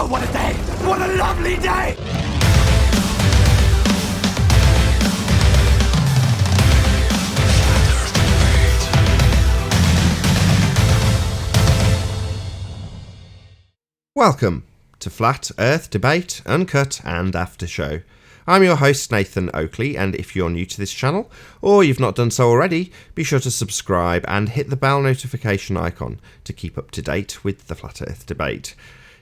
Oh, what a day! What a lovely day! Welcome to Flat Earth Debate, Uncut and Aftershow. I'm your host Nathan Oakley, and if you're new to this channel, or you've not done so already, be sure to subscribe and hit the bell notification icon to keep up to date with the Flat Earth Debate.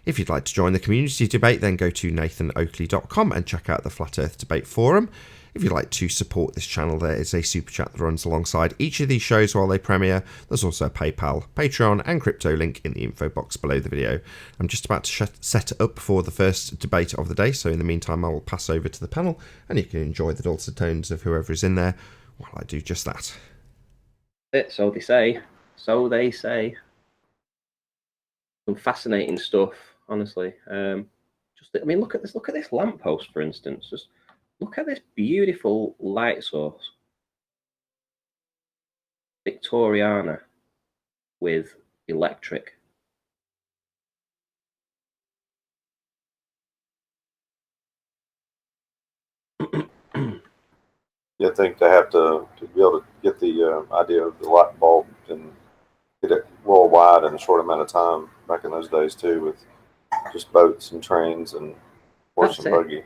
If you'd like to join the community debate, then go to nathanoakley.com and check out the Flat Earth Debate forum. If you'd like to support this channel, there is a super chat that runs alongside each of these shows while they premiere. There's also a PayPal, Patreon and crypto link in the info box below the video. I'm just about to set up for the first debate of the day, so in the meantime I will pass over to the panel and you can enjoy the dulcet tones of whoever is in there while I do just that. So they say. So they say. Some fascinating stuff, honestly. I mean, look at this. Look at this lamppost, for instance. Just look at this beautiful light source, Victoriana, with electric. You think they have to be able to get the idea of the light bulb and get it worldwide in a short amount of time back in those days too, with just boats and trains and horse and buggy.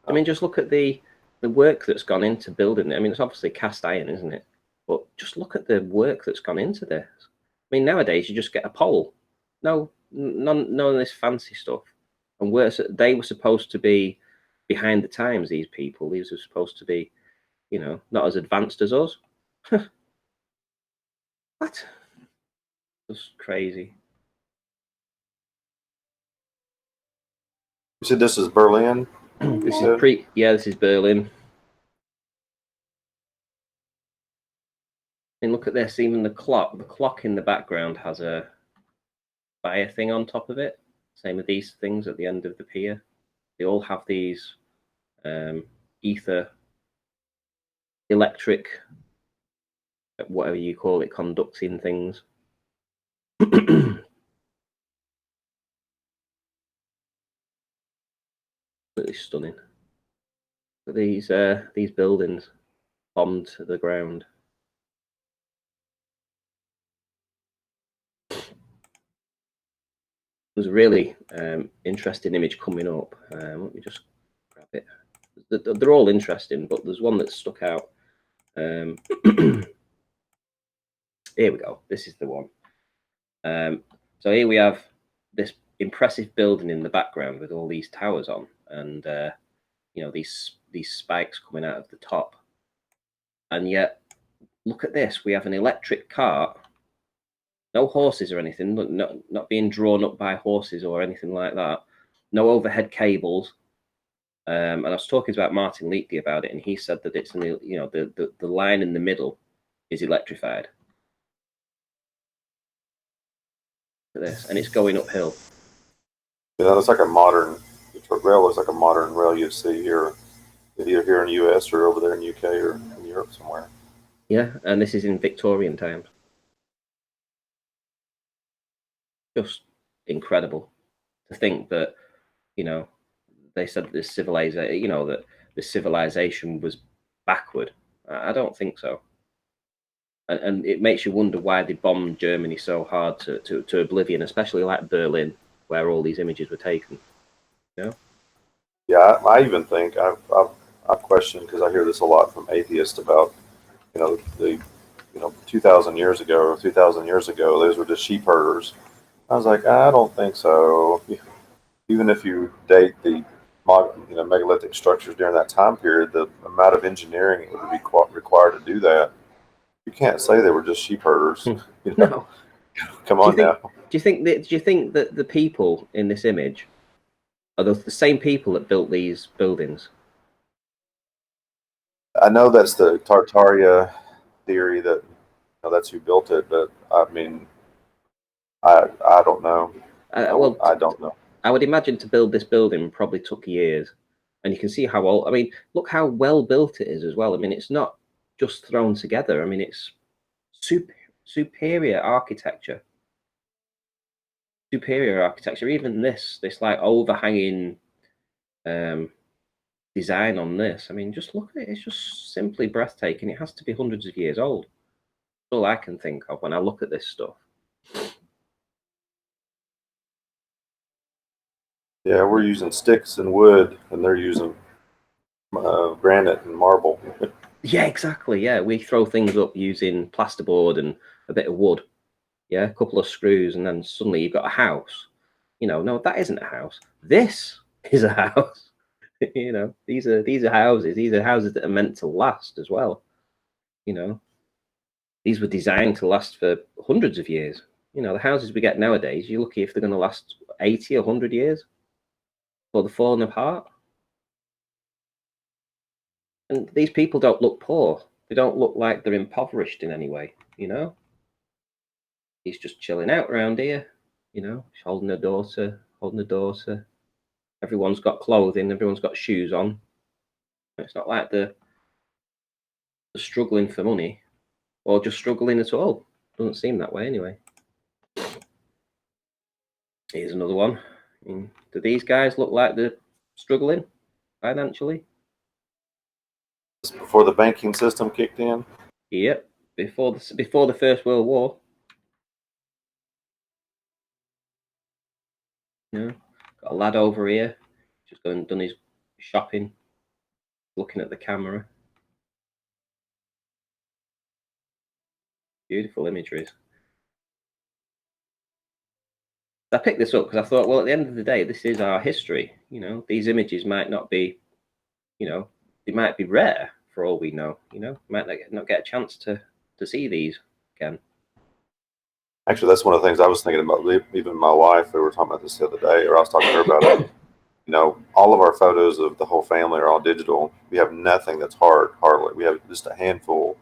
I mean, just look at the work that's gone into building it. I mean, it's obviously cast iron, isn't it? But just look at the work that's gone into this. I mean, nowadays you just get a pole. None of this fancy stuff. And they were supposed to be behind the times, these people. These were supposed to be, you know, not as advanced as us. What? Just crazy. You said this is Berlin? This is Berlin. And look at this, even the clock in the background has a fire thing on top of it. Same with these things at the end of the pier. They all have these electric, whatever you call it, conducting things. Really stunning. Look at these buildings bombed to the ground. There's a really interesting image coming up. Let me just grab it. They're all interesting, but there's one that stuck out. Here we go. This is the one. So here we have this impressive building in the background with all these towers on, and you know, these spikes coming out of the top. And yet, look at this. We have an electric cart. No horses or anything. Not being drawn up by horses or anything like that. No overhead cables. And I was talking about Martin Leakey about it, and he said that it's the line in the middle is electrified. Look at this, and it's going uphill. Yeah, that's like a modern rail. Looks like a modern rail you'd see here, either here in the U.S. or over there in the UK or in Europe somewhere. Yeah, and this is in Victorian times. Just incredible to think that, you know, they said that this civilization, you know, that the civilization was backward. I don't think so. And it makes you wonder why they bombed Germany so hard to oblivion, especially like Berlin, where all these images were taken. You know? Yeah, I even think I've questioned, because I hear this a lot from atheists about, you know, 2,000 years ago or 3,000 years ago, those were just sheep herders. I was like, I don't think so. Even if you date the megalithic structures during that time period, the amount of engineering that would be required to do that, you can't say they were just sheep herders. You know? No. Come on now. Do you think that the people in this image are the same people that built these buildings? I know that's the Tartaria theory that, you know, that's who built it, but I mean, I don't know. I don't know. I would imagine to build this building probably took years, and you can see how old. I mean, look how well built it is as well. I mean, it's not just thrown together. I mean, it's superior architecture. superior architecture. Even this like overhanging design on this. I mean, just look at it. It's just simply breathtaking. It has to be hundreds of years old. That's all I can think of when I look at this stuff. Yeah, we're using sticks and wood, and they're using granite and marble. Yeah, exactly. Yeah, we throw things up using plasterboard and a bit of wood. Yeah, a couple of screws, and then suddenly you've got a house. No, that isn't a house. This is a house. These are houses. These are houses that are meant to last as well. These were designed to last for hundreds of years. The houses we get nowadays, you're lucky if they're going to last 80 or 100 years before they're falling apart. And these people don't look poor. They don't look like they're impoverished in any way, He's just chilling out around here, holding a daughter. Everyone's got clothing, everyone's got shoes on. It's not like they're struggling for money or just struggling at all. Doesn't seem that way anyway. Here's another one. Do these guys look like they're struggling financially? Before the banking system kicked in? Yep, before the First World War. Got a lad over here, just gone and done his shopping, looking at the camera. Beautiful imageries. I picked this up because I thought, well, at the end of the day, this is our history. These images might not be, they might be rare for all we know. Might not get a chance to see these again. Actually, that's one of the things I was thinking about. Even my wife, we were talking about this the other day, or I was talking to her about it. All of our photos of the whole family are all digital. We have nothing that's hard, hardly. We have just a handful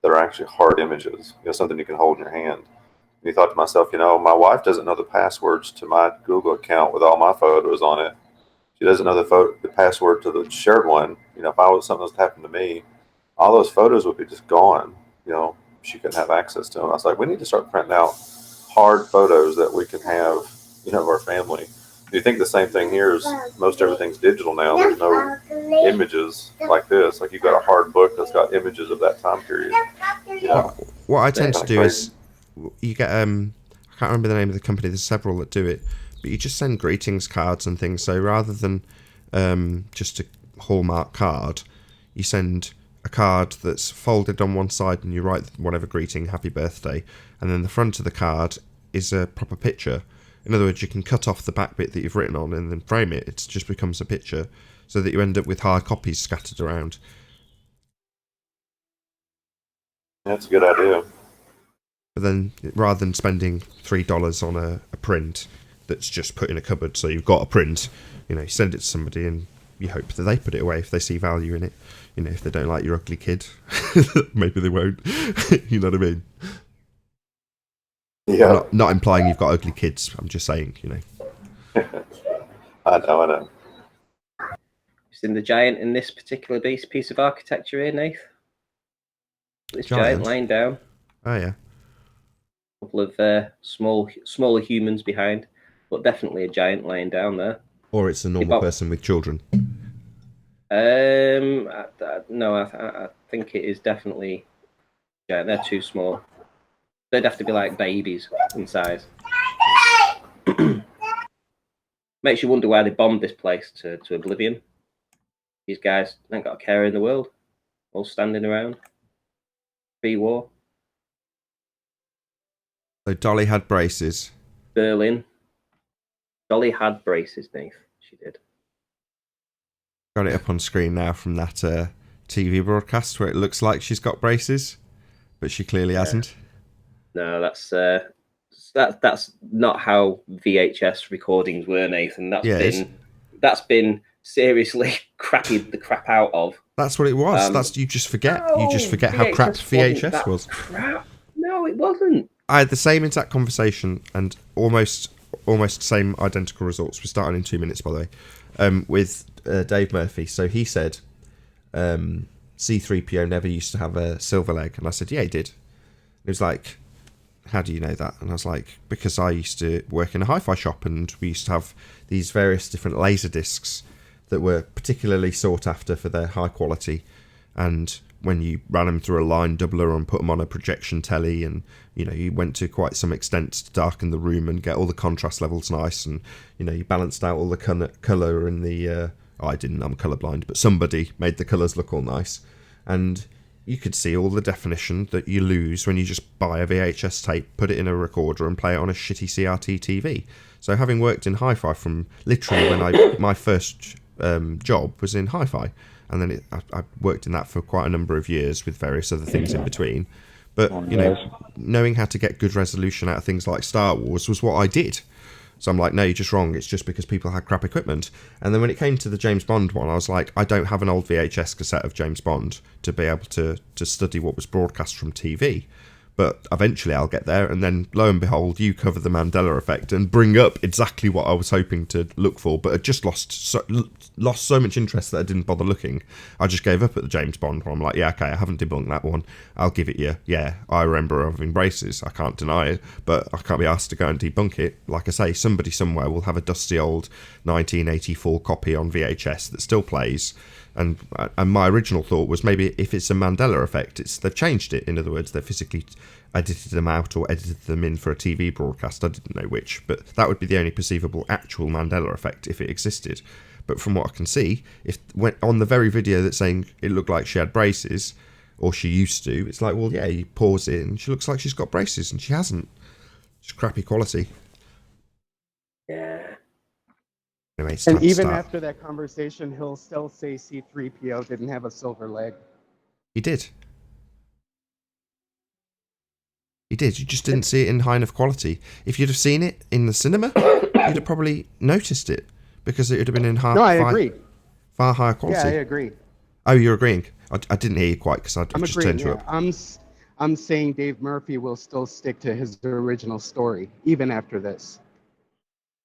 that are actually hard images. Something you can hold in your hand. And you thought to myself, my wife doesn't know the passwords to my Google account with all my photos on it. She doesn't know the password to the shared one. If something was to happen to me, all those photos would be just gone. She couldn't have access to them. I was like, we need to start printing out hard photos that we can have, of our family. Do you think the same thing here is most everything's digital now? There's no images like this. Like you've got a hard book that's got images of that time period. What I tend to do is you get I can't remember the name of the company. There's several that do it, but you just send greetings cards and things. So rather than just a Hallmark card, you send a card that's folded on one side and you write whatever greeting, happy birthday, and then the front of the card is a proper picture. In other words, you can cut off the back bit that you've written on and then frame it. It just becomes a picture, so that you end up with hard copies scattered around. That's a good idea. But then, rather than spending $3 on a print that's just put in a cupboard, so you've got a print, you send it to somebody and you hope that they put it away if they see value in it. If they don't like your ugly kid, maybe they won't. You know what I mean? Yeah. Not implying you've got ugly kids. I'm just saying, I know. Seen the giant in this particular piece of architecture here, Nath? This giant lying down. Oh yeah. A couple of smaller humans behind, but definitely a giant lying down there. Or it's a normal person with children. No, I think it is definitely giant. They're too small. They'd have to be like babies in size. Makes you wonder why they bombed this place to oblivion. These guys ain't got a care in the world. All standing around. Pre-war. So Dolly had braces. Berlin. Dolly had braces, Nath. She did. Got it up on screen now from that TV broadcast where it looks like she's got braces, but she clearly hasn't. No, that's not how VHS recordings were, Nathan. That's been seriously crapped the crap out of. That's what it was. You just forget. You just forget how crap VHS was. Crap. No, it wasn't. I had the same exact conversation and almost same identical results. We're starting in 2 minutes, by the way, with Dave Murphy. So he said C-3PO never used to have a silver leg, and I said, yeah, he did. It was like how do you know that? And I was like, because I used to work in a hi-fi shop, and we used to have these various different laser discs that were particularly sought after for their high quality. And when you ran them through a line doubler and put them on a projection telly, and you went to quite some extent to darken the room and get all the contrast levels nice, and you balanced out all the colour in the I didn't, I'm colourblind, but somebody made the colours look all nice, and you could see all the definition that you lose when you just buy a VHS tape, put it in a recorder and play it on a shitty CRT TV. So having worked in hi-fi from literally when my first job was in hi-fi, and then I worked in that for quite a number of years with various other things in between. But knowing how to get good resolution out of things like Star Wars was what I did. So I'm like, no, you're just wrong. It's just because people had crap equipment. And then when it came to the James Bond one, I was like, I don't have an old VHS cassette of James Bond to be able to study what was broadcast from TV. But eventually I'll get there, and then lo and behold, you cover the Mandela effect and bring up exactly what I was hoping to look for, but I just lost so much interest that I didn't bother looking. I just gave up at the James Bond one. I'm like, yeah, okay, I haven't debunked that one. I'll give it you. Yeah, I remember having braces. I can't deny it, but I can't be asked to go and debunk it. Like I say, somebody somewhere will have a dusty old 1984 copy on VHS that still plays. And my original thought was maybe if it's a Mandela effect, they've changed it. In other words, they've physically edited them out or edited them in for a TV broadcast. I didn't know which, but that would be the only perceivable actual Mandela effect if it existed. But from what I can see, when on the very video that's saying it looked like she had braces, or she used to, it's like, well, yeah, you pause it and she looks like she's got braces, and she hasn't. It's crappy quality. Yeah. Anyway, it's and even after that conversation, he'll still say C-3PO didn't have a silver leg. He did. He did. You just didn't see it in high enough quality. If you'd have seen it in the cinema, you'd have probably noticed it, because it would have been in No, I agree. Far higher quality. Yeah, I agree. Oh, you're agreeing? I didn't hear you quite, because I I'm just agreeing, turned you up. I'm saying Dave Murphy will still stick to his original story, even after this.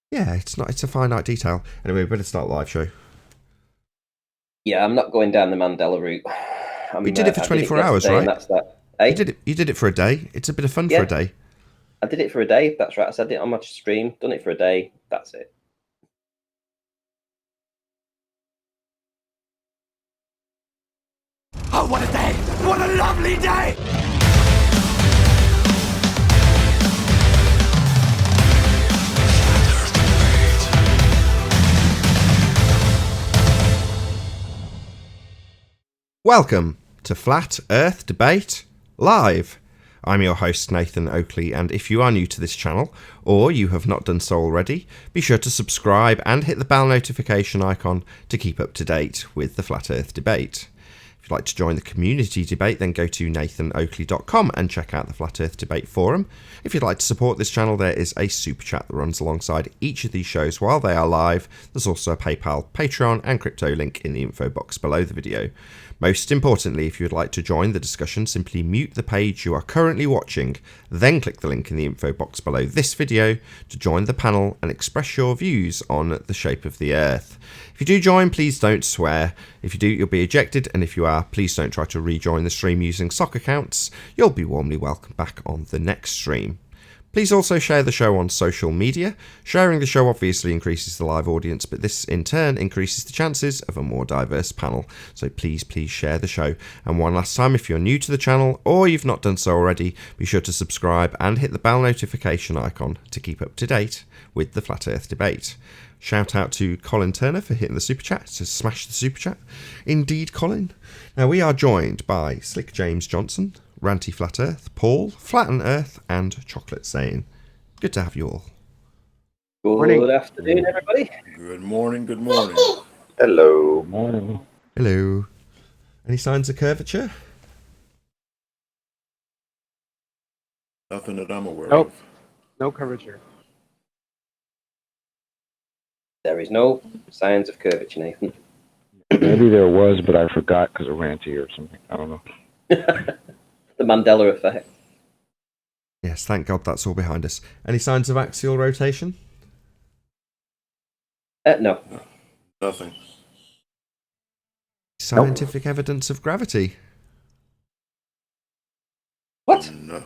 Yeah, it's a finite detail. Anyway, we better start the live show. Yeah, I'm not going down the Mandela route. We did it for 24 hours, right? That's that. Hey? You did it for a day. It's a bit of fun for a day. I did it for a day. That's right. I said it on my stream. Done it for a day. That's it. Oh, what a day! What a lovely day! Welcome to Flat Earth Debate Live. I'm your host, Nathan Oakley, and if you are new to this channel, or you have not done so already, be sure to subscribe and hit the bell notification icon to keep up to date with the Flat Earth Debate. If you'd like to join the community debate, then go to nathanoakley.com and check out the Flat Earth Debate Forum. If you'd like to support this channel, there is a super chat that runs alongside each of these shows while they are live. There's also a PayPal, Patreon, and crypto link in the info box below the video. Most importantly, if you would like to join the discussion, simply mute the page you are currently watching, then click the link in the info box below this video to join the panel and express your views on the shape of the Earth. If you do join, please don't swear. If you do, you'll be ejected, and if you are, please don't try to rejoin the stream using sock accounts. You'll be warmly welcomed back on the next stream. Please also share the show on social media. Sharing the show obviously increases the live audience, but this in turn increases the chances of a more diverse panel. So please share the show. And one last time, if you're new to the channel or you've not done so already, be sure to subscribe and hit the bell notification icon to keep up to date with the Flat Earth Debate. Shout out to Colin Turner for hitting the super chat, to smash the super chat. Indeed, Colin. Now we are joined by Slick James Johnson, Ranty Flat Earth, Paul, Flatten Earth, and Chocolate Saying. Good to have you all. Good afternoon, everybody. Good morning, good morning. Hello. Morning. Hello. Any signs of curvature? Nothing that I'm aware Nope. of. No curvature. There is no signs of curvature, Nathan. Maybe there was, but I forgot because of Ranty or something. I don't know. The Mandela effect. Yes, thank God that's all behind us. Any signs of axial rotation? No. Nothing. Scientific evidence of gravity? What? No.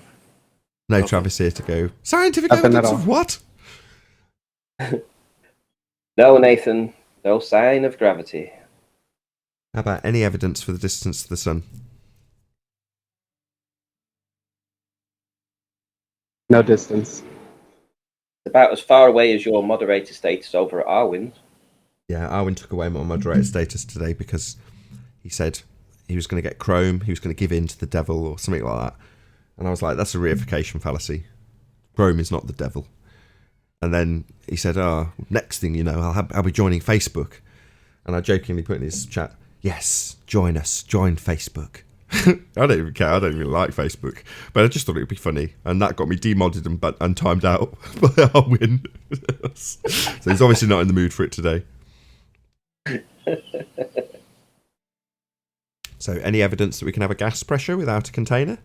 No Nothing. Travis here to go, scientific Nothing at evidence all. of what? No, Nathan. No sign of gravity. How about any evidence for the distance to the sun? No distance. About as far away as your moderator status over at Arwin. Yeah, Arwin took away my moderator status today because he said he was going to get Chrome, he was going to give in to the devil or something like that. And I was like, that's a reification fallacy. Chrome is not the devil. And then he said, next thing you know, I'll be joining Facebook. And I jokingly put in his chat, yes, join us, join Facebook. I don't even care, I don't even like Facebook. But I just thought it would be funny. And that got me demodded and timed out by Arwin. So he's obviously not in the mood for it today. So any evidence that we can have a gas pressure without a container?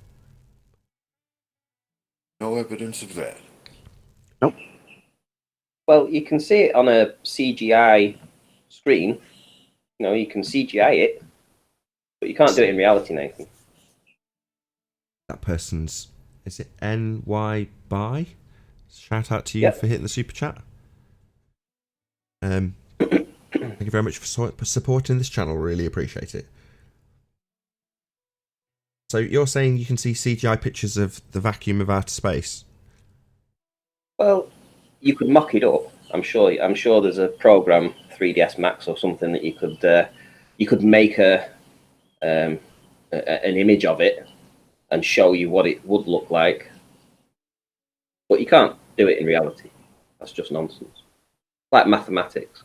No evidence of that. Well, you can see it on a CGI screen. You know, you can CGI it, but you can't do it in reality, Nathan. That person's, is it NY Buy? Shout out to you Yep. for hitting the super chat. Thank you very much for supporting this channel. Really appreciate it. So you're saying you can see CGI pictures of the vacuum of outer space? Well, you could mock it up. I'm sure there's a program, 3ds Max or something, that you could make an image of it and show you what it would look like. But you can't do it in reality. That's just nonsense. Like mathematics.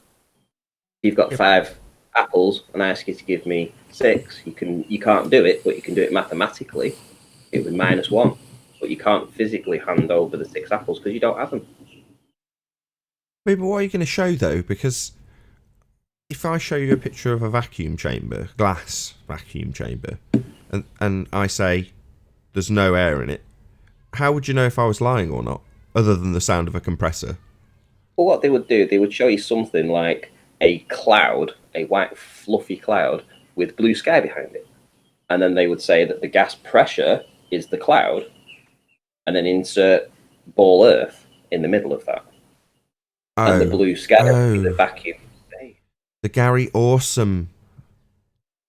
You've got 5 apples and I ask you to give me 6. You can't do it, but you can do it mathematically. It would be -1. But you can't physically hand over the 6 apples because you don't have them. Wait, but what are you going to show though? Because if I show you a picture of a vacuum chamber, glass vacuum chamber, and I say there's no air in it, how would you know if I was lying or not, other than the sound of a compressor? Well, what they would do, they would show you something like a cloud, a white fluffy cloud with blue sky behind it. And then they would say that the gas pressure is the cloud, and then insert ball earth in the middle of that. And the blue sky would be the vacuum. The Gary Awesome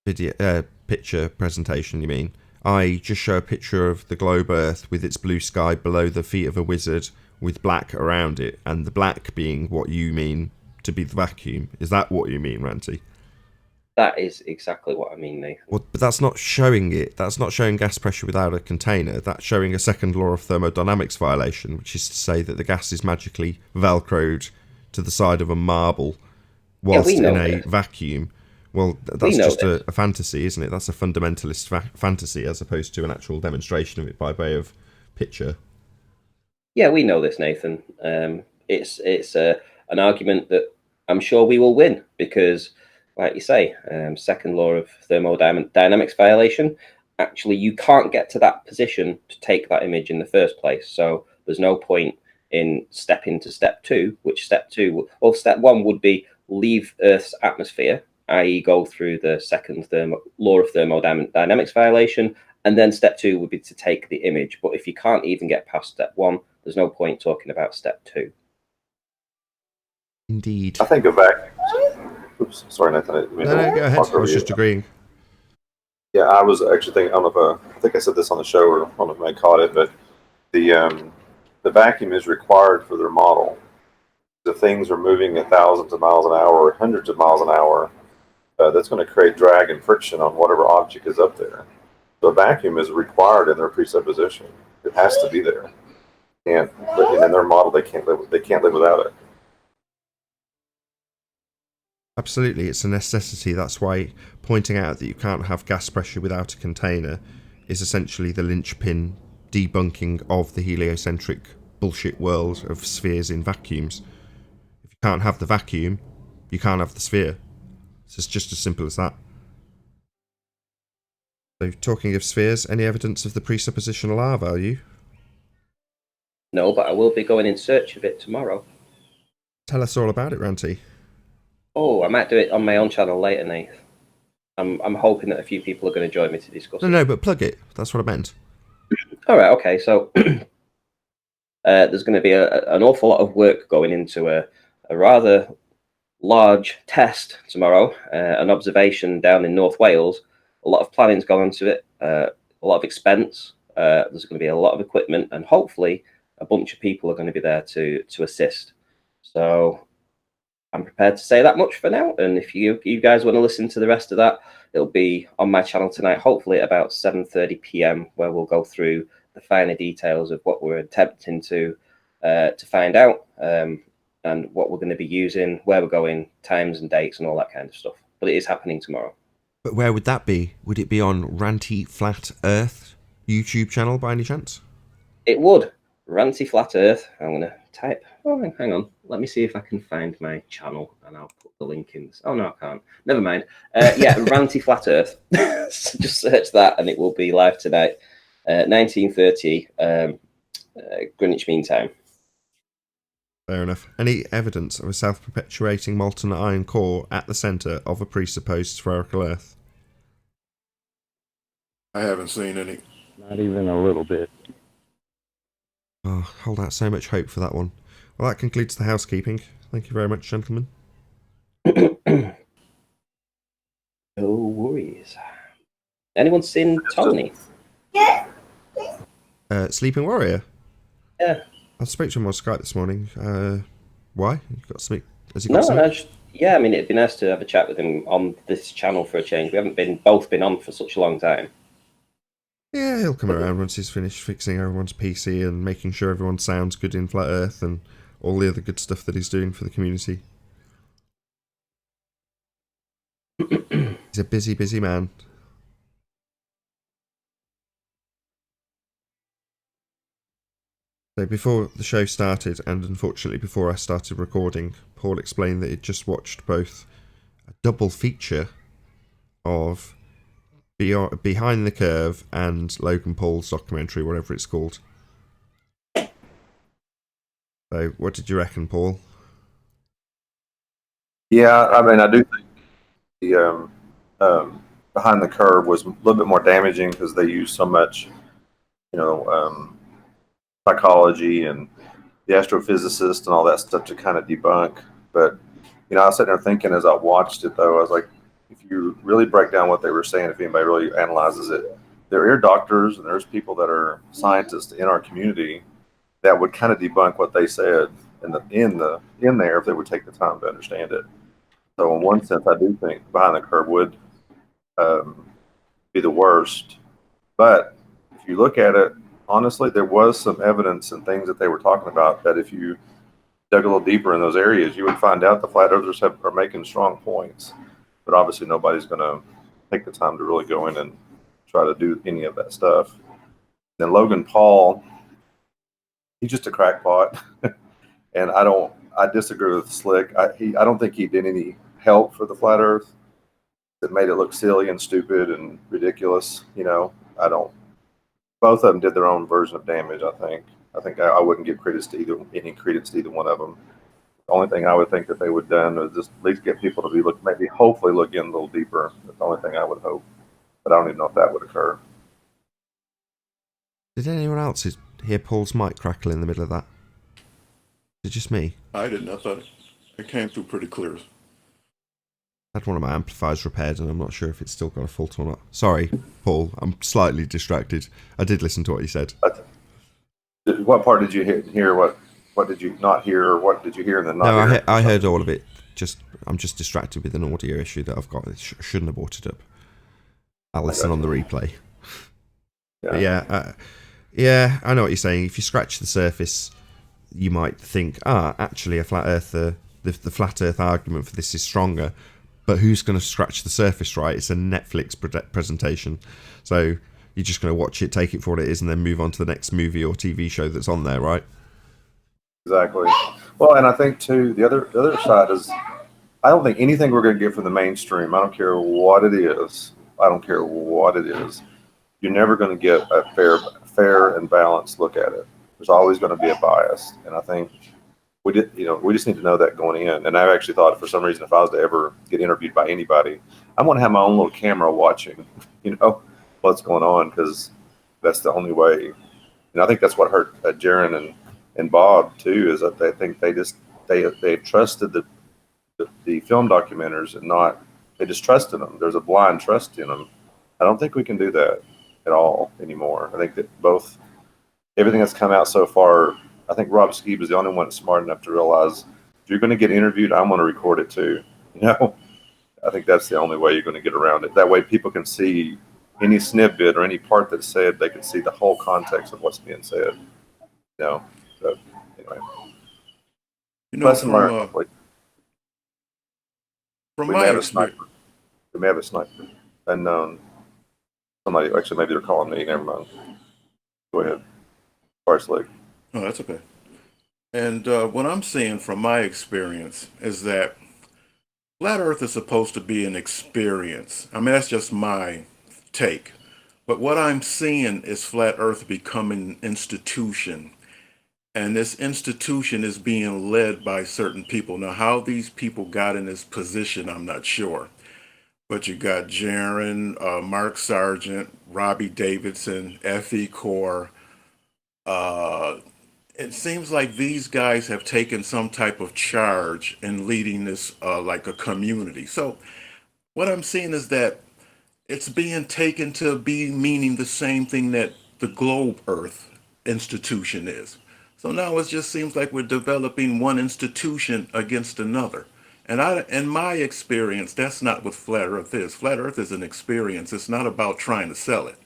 video picture presentation, you mean? I just show a picture of the globe Earth with its blue sky below the feet of a wizard with black around it, and the black being what you mean to be the vacuum. Is that what you mean, Ranty? That is exactly what I mean, Nathan. Well, but that's not showing it. That's not showing gas pressure without a container. That's showing a second law of thermodynamics violation, which is to say that the gas is magically velcroed to the side of a marble whilst in a vacuum. Well, that's just a fantasy, isn't it? That's a fundamentalist fantasy as opposed to an actual demonstration of it by way of picture. Yeah, we know this, Nathan. It's an argument that I'm sure we will win because, like you say, second law of thermodynamics violation. Actually, you can't get to that position to take that image in the first place. So there's no point in stepping to step 2, which step 1 would be leave Earth's atmosphere, i.e. go through the second law of thermodynamics violation, and then step 2 would be to take the image. But if you can't even get past step 1, there's no point talking about step 2. Indeed. I think a vacuum. Oops, sorry, Nathan. No, go ahead. I was just agreeing. Yeah, I was actually thinking. I think I said this on the show, or I don't know if I caught it, but the vacuum is required for their model. If things are moving at thousands of miles an hour or hundreds of miles an hour, that's going to create drag and friction on whatever object is up there. So a vacuum is required in their presupposition. It has to be there, and in their model, they can't live without it. Absolutely, it's a necessity. That's why pointing out that you can't have gas pressure without a container is essentially the linchpin debunking of the heliocentric bullshit world of spheres in vacuums. If you can't have the vacuum, you can't have the sphere. It's just as simple as that. So, talking of spheres, any evidence of the presuppositional R value? No, but I will be going in search of it tomorrow. Tell us all about it, Ranty. Oh, I might do it on my own channel later, Nate. I'm hoping that a few people are going to join me to discuss it. No, but plug it. That's what I meant. All right, okay. So there's going to be an awful lot of work going into a rather large test tomorrow, an observation down in North Wales. A lot of planning's gone into it, a lot of expense. There's going to be a lot of equipment, and hopefully a bunch of people are going to be there to assist. So I'm prepared to say that much for now. And if you guys want to listen to the rest of that, it'll be on my channel tonight, hopefully at about 7:30 p.m., where we'll go through the finer details of what we're attempting to find out, and what we're going to be using, where we're going, times and dates, and all that kind of stuff. But it is happening tomorrow. But where would that be? Would it be on Ranty Flat Earth YouTube channel by any chance? It would. Ranty Flat Earth. I'm going to type. Oh, hang on. Let me see if I can find my channel, and I'll put the link in. Oh, no, I can't. Never mind. Yeah, Ranty Flat Earth. Just search that, and it will be live tonight, 19:30 Greenwich Mean Time. Fair enough. Any evidence of a self-perpetuating molten iron core at the centre of a presupposed spherical Earth? I haven't seen any. Not even a little bit. Oh, hold out so much hope for that one. Well, that concludes the housekeeping. Thank you very much, gentlemen. No worries. Anyone seen Tony? Sleeping Warrior? Yeah. I spoke to him on Skype this morning. Why? You've got something? Has he got something? I mean, it'd be nice to have a chat with him on this channel for a change. We haven't both been on for such a long time. Yeah, he'll come around once he's finished fixing everyone's PC and making sure everyone sounds good in Flat Earth and all the other good stuff that he's doing for the community. He's a busy, busy man. So before the show started, and unfortunately before I started recording, Paul explained that he'd just watched both a double feature of Behind the Curve and Logan Paul's documentary, whatever it's called. So what did you reckon, Paul? Yeah, I mean, I do think the Behind the Curve was a little bit more damaging because they used so much, psychology and the astrophysicist and all that stuff to kind of debunk. But, I was sitting there thinking as I watched it, though, I was like, if you really break down what they were saying, if anybody really analyzes it, there are doctors and there's people that are scientists in our community that would kind of debunk what they said in there if they would take the time to understand it. So in one sense, I do think Behind the Curve would be the worst. But if you look at it, honestly, there was some evidence and things that they were talking about that if you dug a little deeper in those areas, you would find out the flat earthers are making strong points. But obviously nobody's going to take the time to really go in and try to do any of that stuff. Then Logan Paul, he's just a crackpot. And I disagree with Slick. I don't think he did any help for the flat earth. It made it look silly and stupid and ridiculous. Both of them did their own version of damage, I think. I wouldn't give any credence to either one of them. The only thing I would think that they would have done is just at least get people to hopefully look in a little deeper. That's the only thing I would hope. But I don't even know if that would occur. Did anyone else hear Paul's mic crackle in the middle of that? Is it just me? I didn't. I thought it came through pretty clear. I had one of my amplifiers repaired and I'm not sure if it's still got a fault or not. Sorry, Paul, I'm slightly distracted. I did listen to what you said. What part did you hear? What did you not hear? Or what did you hear and then not hear? I heard all of it. I'm just distracted with an audio issue that I've got. I shouldn't have brought it up. I'll listen on the replay. Yeah, I know what you're saying. If you scratch the surface, you might think, actually a flat earther, the flat earth argument for this is stronger. But who's going to scratch the surface, right? It's a Netflix presentation. So you're just going to watch it, take it for what it is, and then move on to the next movie or TV show that's on there, right? Exactly. Well, and I think, too, the other side is I don't think anything we're going to get from the mainstream, I don't care what it is. You're never going to get a fair and balanced look at it. There's always going to be a bias. And I think we just need to know that going in. And I actually thought for some reason if I was to ever get interviewed by anybody, I want to have my own little camera watching, what's going on, because that's the only way. And I think that's what hurt Jaron and Bob too, is that they think they trusted the film documenters and not, they just trusted them. There's a blind trust in them. I don't think we can do that at all anymore. I think that everything that's come out so far, I think Rob Skeeb is the only one that's smart enough to realize if you're going to get interviewed, I'm going to record it too. I think that's the only way you're going to get around it. That way people can see any snippet or any part that's said, they can see the whole context of what's being said. So anyway. Lesson learned. From We my may have a experience, sniper. We may have a sniper. Unknown. Somebody, actually, maybe they're calling me. Never mind. Go ahead. First leg. oh, that's okay. And what I'm seeing from my experience is that Flat Earth is supposed to be an experience. I mean, that's just my take. But what I'm seeing is Flat Earth becoming an institution. And this institution is being led by certain people. Now, how these people got in this position, I'm not sure. But you got Jaron, Mark Sargent, Robbie Davidson, F.E. Core. It seems like these guys have taken some type of charge in leading this like a community. So what I'm seeing is that it's being taken to be meaning the same thing that the Globe Earth institution is. So now it just seems like we're developing one institution against another. And in my experience, that's not what Flat Earth is. Flat Earth is an experience. It's not about trying to sell it.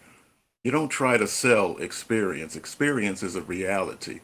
You don't try to sell experience. Experience is a reality.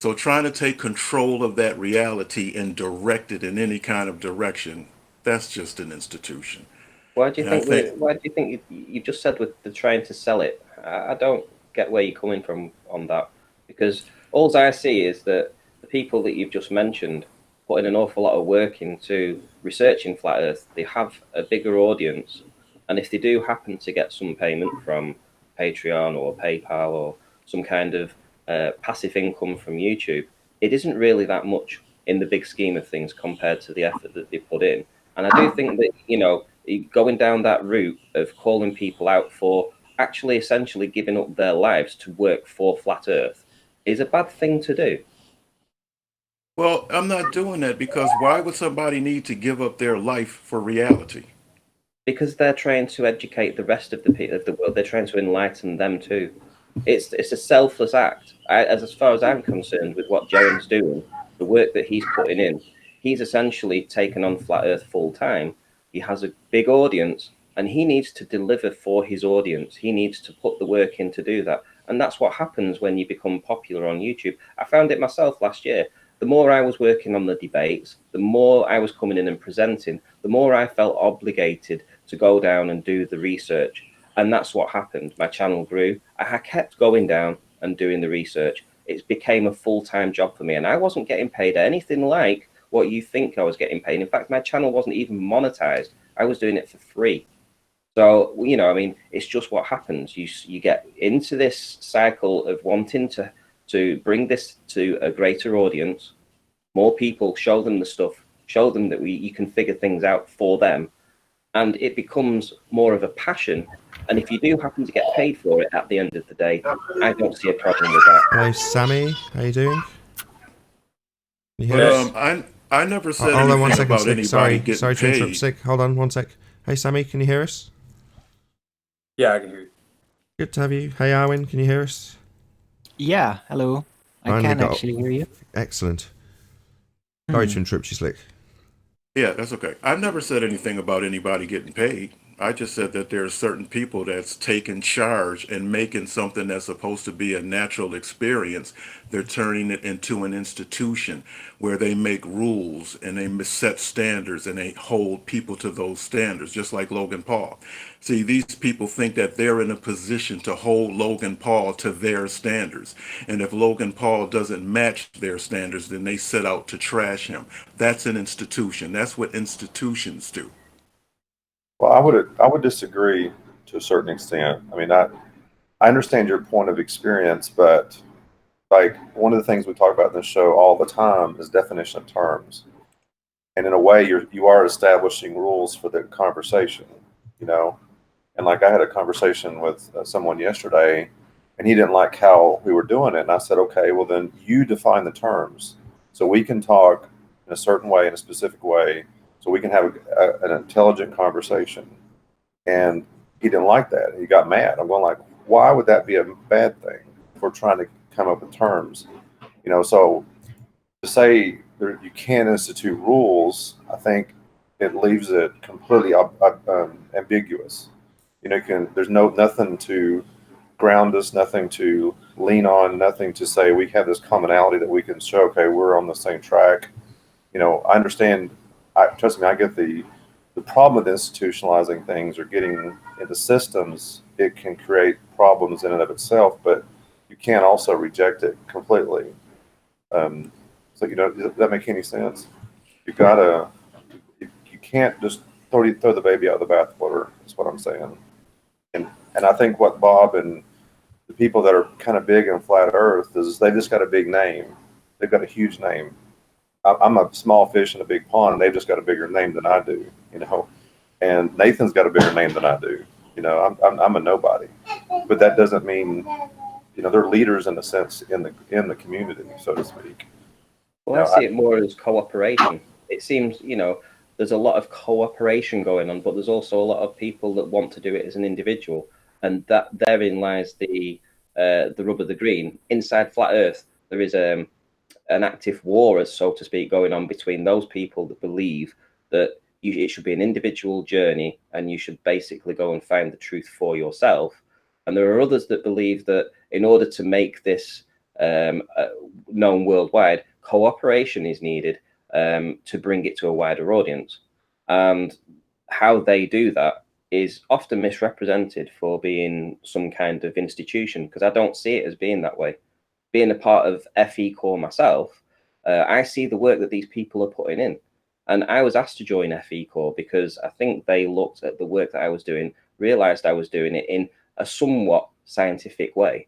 So trying to take control of that reality and direct it in any kind of direction, that's just an institution. Why do you And I think? think, Why do you think you just said with the trying to sell it? I don't get where you're coming from on that, because all I see is that the people that you've just mentioned put in an awful lot of work into researching flat Earth. They have a bigger audience, and if they do happen to get some payment from Patreon or PayPal or some kind of passive income from YouTube, it isn't really that much in the big scheme of things compared to the effort that they put in. And I do think that, going down that route of calling people out for actually essentially giving up their lives to work for Flat Earth is a bad thing to do. well, I'm not doing that because why would somebody need to give up their life for reality? Because they're trying to educate the rest of the world. They're trying to enlighten them too. It's a selfless act. As far as I'm concerned, with what Jaren's doing, the work that he's putting in, he's essentially taken on Flat Earth full time. He has a big audience, and he needs to deliver for his audience. He needs to put the work in to do that, and that's what happens when you become popular on YouTube. I found it myself last year. The more I was working on the debates, the more I was coming in and presenting, the more I felt obligated to go down and do the research. And that's what happened. My channel grew. I kept going down and doing the research. It became a full-time job for me. And I wasn't getting paid anything like what you think I was getting paid. In fact, my channel wasn't even monetized. I was doing it for free. So, it's just what happens. You get into this cycle of wanting to bring this to a greater audience, more people, show them the stuff, show them that you can figure things out for them. And it becomes more of a passion. And if you do happen to get paid for it at the end of the day, I don't see a problem with that. Hello, Sammy. How you doing? Can you hear But us? I never said Hold on one anything second, about Stick. anybody Sorry getting to interrupt, paid. Stick. Hold on one sec. Hey, Sammy, can you hear us? Yeah, I can hear you. Good to have you. Hey, Arwin, can you hear us? Yeah, hello. I Finally can got- actually hear you. Excellent. Sorry to interrupt you, Slick. Yeah, that's okay. I've never said anything about anybody getting paid. I just said that there are certain people that's taking charge and making something that's supposed to be a natural experience. They're turning it into an institution where they make rules and they set standards and they hold people to those standards, just like Logan Paul. See, these people think that they're in a position to hold Logan Paul to their standards. And if Logan Paul doesn't match their standards, then they set out to trash him. That's an institution. That's what institutions do. Well, I would disagree to a certain extent. I mean, I understand your point of experience, but like one of the things we talk about in this show all the time is definition of terms. And in a way, you are establishing rules for the conversation, And like I had a conversation with someone yesterday, and he didn't like how we were doing it. And I said, okay, well then you define the terms so we can talk in a certain way, in a specific way, so we can have an intelligent conversation. And he didn't like that. He got mad. I'm going like, why would that be a bad thing if we're trying to come up with terms? So to say you can't institute rules, I think it leaves it completely ambiguous. There's nothing to ground us, nothing to lean on, nothing to say we have this commonality that we can show, okay, we're on the same track. I understand, trust me, I get the problem with institutionalizing things or getting into systems. It can create problems in and of itself, but you can't also reject it completely. So, does that make any sense? You can't just throw the baby out of the bathwater, is what I'm saying. And I think what Bob and the people that are kind of big in flat earth is they just got a big name. They've got a huge name. I'm a small fish in a big pond, and they've just got a bigger name than I do, and Nathan's got a bigger name than I do. I'm a nobody, but that doesn't mean, they're leaders in a sense in the community, so to speak. Well, I see it more as cooperation. It seems, there's a lot of cooperation going on, but there's also a lot of people that want to do it as an individual, and that therein lies the rub of the green. Inside Flat Earth, there is an active war, so to speak, going on between those people that believe that it should be an individual journey and you should basically go and find the truth for yourself. And there are others that believe that in order to make this known worldwide, cooperation is needed to bring it to a wider audience. And how they do that is often misrepresented for being some kind of institution, because I don't see it as being that way. Being a part of FE Core myself, I see the work that these people are putting in. And I was asked to join FE Core because I think they looked at the work that I was doing, realized I was doing it in a somewhat scientific way.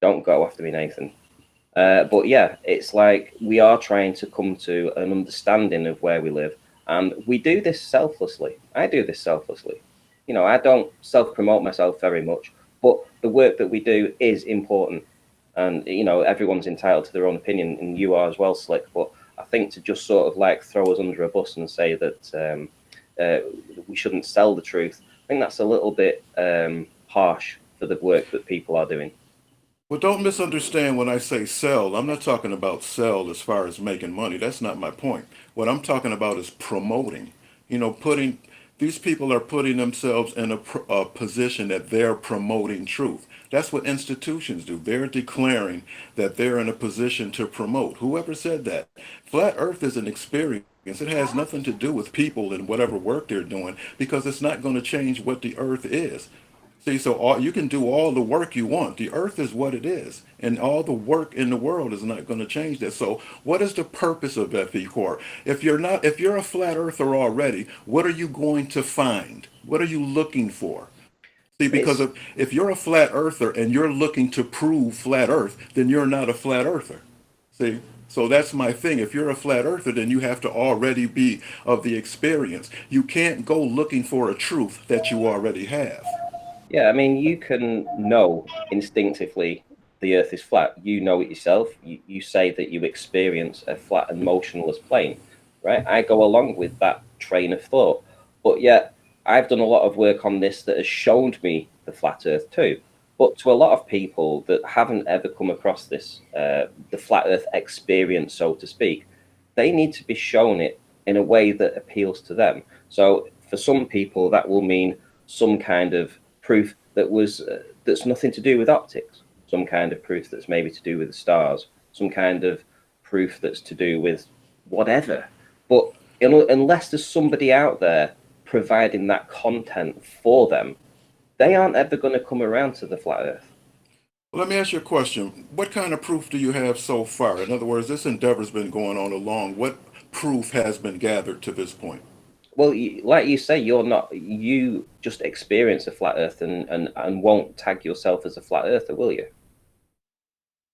Don't go after me, Nathan. But yeah, it's like we are trying to come to an understanding of where we live. And we do this selflessly. I do this selflessly. I don't self-promote myself very much, but the work that we do is important. And, everyone's entitled to their own opinion, and you are as well, Slick. But I think to just sort of like throw us under a bus and say that we shouldn't sell the truth, I think that's a little bit harsh for the work that people are doing. Well, don't misunderstand when I say sell. I'm not talking about sell as far as making money. That's not my point. What I'm talking about is promoting. These people are putting themselves in a position that they're promoting truth. That's what institutions do. They're declaring that they're in a position to promote. Whoever said that? Flat Earth is an experience. It has nothing to do with people and whatever work they're doing, because it's not going to change what the Earth is. See, so you can do all the work you want. The Earth is what it is, and all the work in the world is not going to change that. So, what is the purpose of FE Core? If you're a flat earther already, what are you going to find? What are you looking for? See, because if you're a flat earther and you're looking to prove flat Earth, then you're not a flat earther. See, so that's my thing. If you're a flat earther, then you have to already be of the experience. You can't go looking for a truth that you already have. Yeah, I mean, you can know instinctively the Earth is flat. You know it yourself. You say that you experience a flat and motionless plane, right? I go along with that train of thought. But yet, I've done a lot of work on this that has shown me the flat Earth too. But to a lot of people that haven't ever come across this, the flat Earth experience, so to speak, they need to be shown it in a way that appeals to them. So for some people, that will mean some kind of proof that's nothing to do with optics, some kind of proof that's maybe to do with the stars, some kind of proof that's to do with whatever. But unless there's somebody out there providing that content for them, they aren't ever going to come around to the flat Earth. Well, let me ask you a question. What kind of proof do you have so far? In other words, this endeavor's been going on along. What proof has been gathered to this point? Well, like you say, you just experience a flat Earth and won't tag yourself as a flat earther, will you?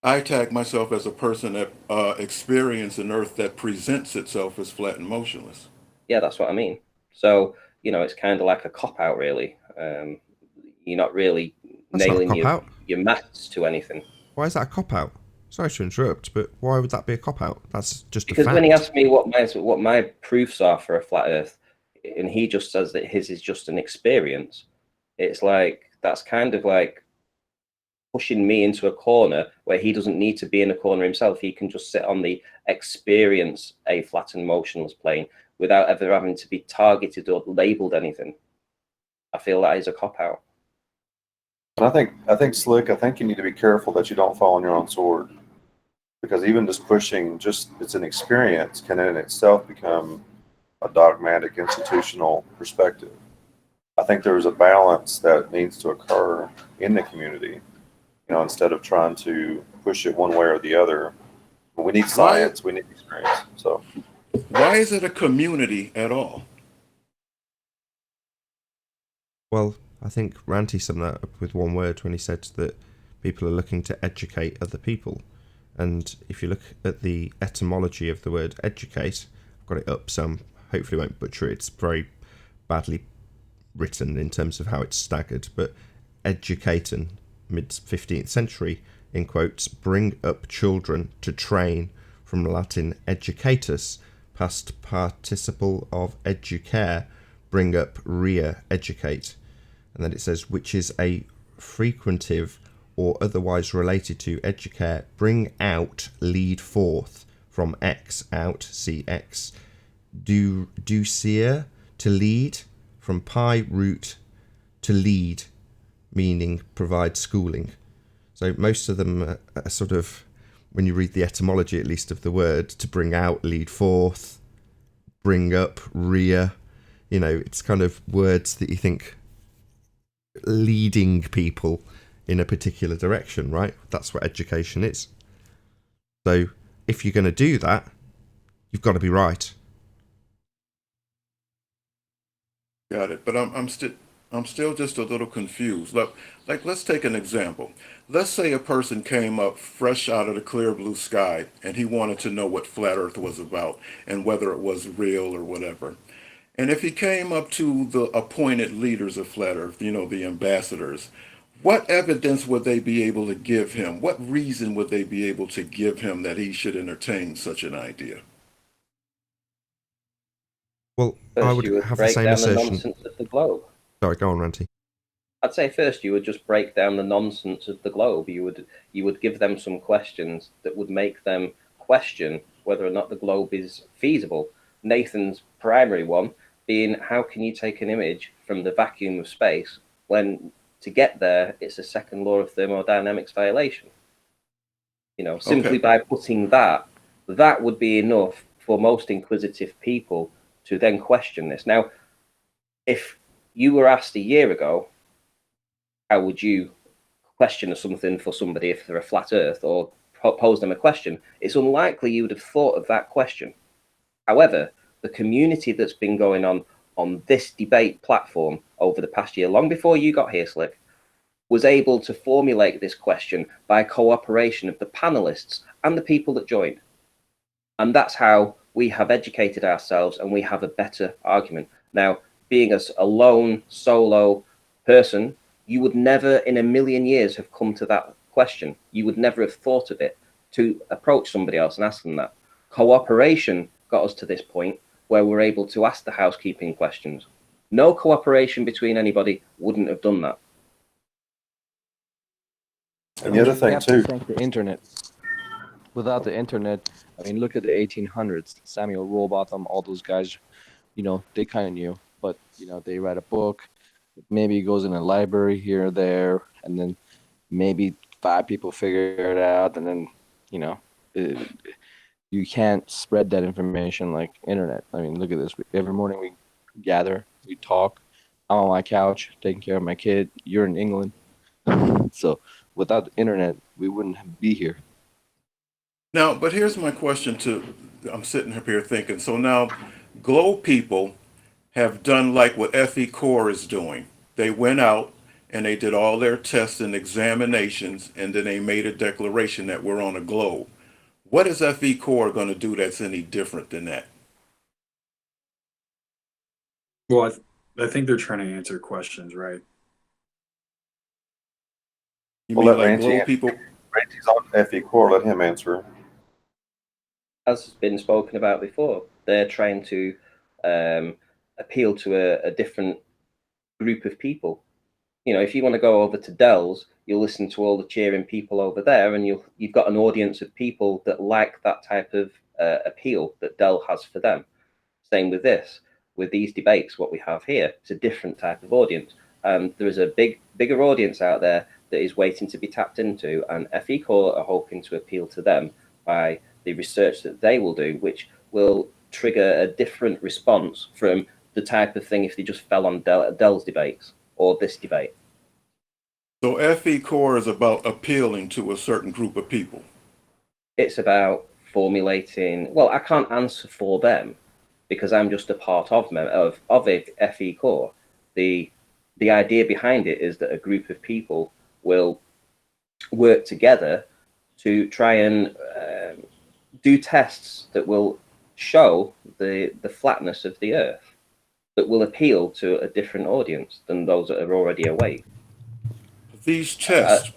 I tag myself as a person that experiences an Earth that presents itself as flat and motionless. Yeah, that's what I mean. So, it's kind of like a cop-out, really. You're not really That's not a nailing cop-out. your maths to anything. Why is that a cop-out? Sorry to interrupt, but why would that be a cop-out? That's just Because a fact. when he asked me what my proofs are for a flat Earth, and he just says that his is just an experience, it's like that's kind of like pushing me into a corner where he doesn't need to be in a corner himself. He can just sit on the experience a flat and motionless plane without ever having to be targeted or labeled anything. I feel that is a cop-out. And I think Slick, I think you need to be careful that you don't fall on your own sword. Because even just pushing, it's an experience, can in itself become a dogmatic institutional perspective. I think there is a balance that needs to occur in the community, instead of trying to push it one way or the other. We need science, we need experience. So, why is it a community at all? Well, I think Ranty summed that up with one word when he said that people are looking to educate other people. And if you look at the etymology of the word educate, I've got it up, so I hopefully won't butcher it. It's very badly written in terms of how it's staggered, but educaten, mid-15th century, in quotes, bring up children to train, from Latin educatus, past participle of educare, bring up, rear, educate. And then it says, which is a frequentive or otherwise related to educare, bring out, lead forth, from ex, out, cx, ducere, to lead, from pi root, to lead, meaning provide schooling. So most of them are sort of, when you read the etymology at least of the word, to bring out, lead forth, bring up, rear, it's kind of words that you think leading people in a particular direction, right? That's what education is. So if you're going to do that, you've got to be right. Got it. But I'm still just a little confused. Look, like let's take an example. Let's say a person came up fresh out of the clear blue sky and he wanted to know what flat Earth was about and whether it was real or whatever. And if he came up to the appointed leaders of flat Earth, the ambassadors, what evidence would they be able to give him? What reason would they be able to give him that he should entertain such an idea? Well, First, I would you would have the break same down assertion. the nonsense of the globe. Sorry, go on, Ranty. I'd say first you would just break down the nonsense of the globe. You would give them some questions that would make them question whether or not the globe is feasible. Nathan's primary one being, how can you take an image from the vacuum of space when to get there it's a second law of thermodynamics violation? Simply by putting that would be enough for most inquisitive people to then question this. Now, if you were asked a year ago, how would you question something for somebody if they're a flat Earth, or pose them a question? It's unlikely you would have thought of that question. However, the community that's been going on this debate platform over the past year, long before you got here, Slick, was able to formulate this question by cooperation of the panelists and the people that joined. And that's how we have educated ourselves and we have a better argument. Now, being a lone, solo person, you would never in a million years have come to that question. You would never have thought of it to approach somebody else and ask them that. Cooperation got us to this point where we're able to ask the housekeeping questions. No cooperation between anybody wouldn't have done that. and the other thing too, Thank the internet. Without the internet, I mean, look at the 1800s. Samuel Rowbotham, all those guys, they kind of knew, but they read a book. Maybe it goes in a library here or there, and then maybe 5 people figure it out, and then you can't spread that information like internet. I mean, look at this. Every morning we gather, we talk. I'm on my couch taking care of my kid. You're in England. So without the internet, we wouldn't be here. Now, but here's my question I'm sitting up here thinking, so now Globe people have done like what FE Core is doing. They went out and they did all their tests and examinations, and then they made a declaration that we're on a globe. What is FE Core going to do that's any different than that? Well, I think they're trying to answer questions, right? You Well, mean let like Randy. globe people? Randy's on FE Core. Let him answer. As has been spoken about before, they're trying to appeal to a different group of people. You know, if you want to go over to Dell's, you'll listen to all the cheering people over there, and you've got an audience of people that like that type of appeal that Dell has for them. Same with this, with these debates, what we have here, it's a different type of audience. There is a bigger audience out there that is waiting to be tapped into, and FE Core are hoping to appeal to them by the research that they will do, which will trigger a different response from the type of thing if they just fell on Dell's debates or this debate. So FE Core is about appealing to a certain group of people. It's about formulating. Well, I can't answer for them because I'm just a part of a FE Core. The idea behind it is that a group of people will work together to try and do tests that will show the flatness of the Earth, that will appeal to a different audience than those that are already awake. These tests.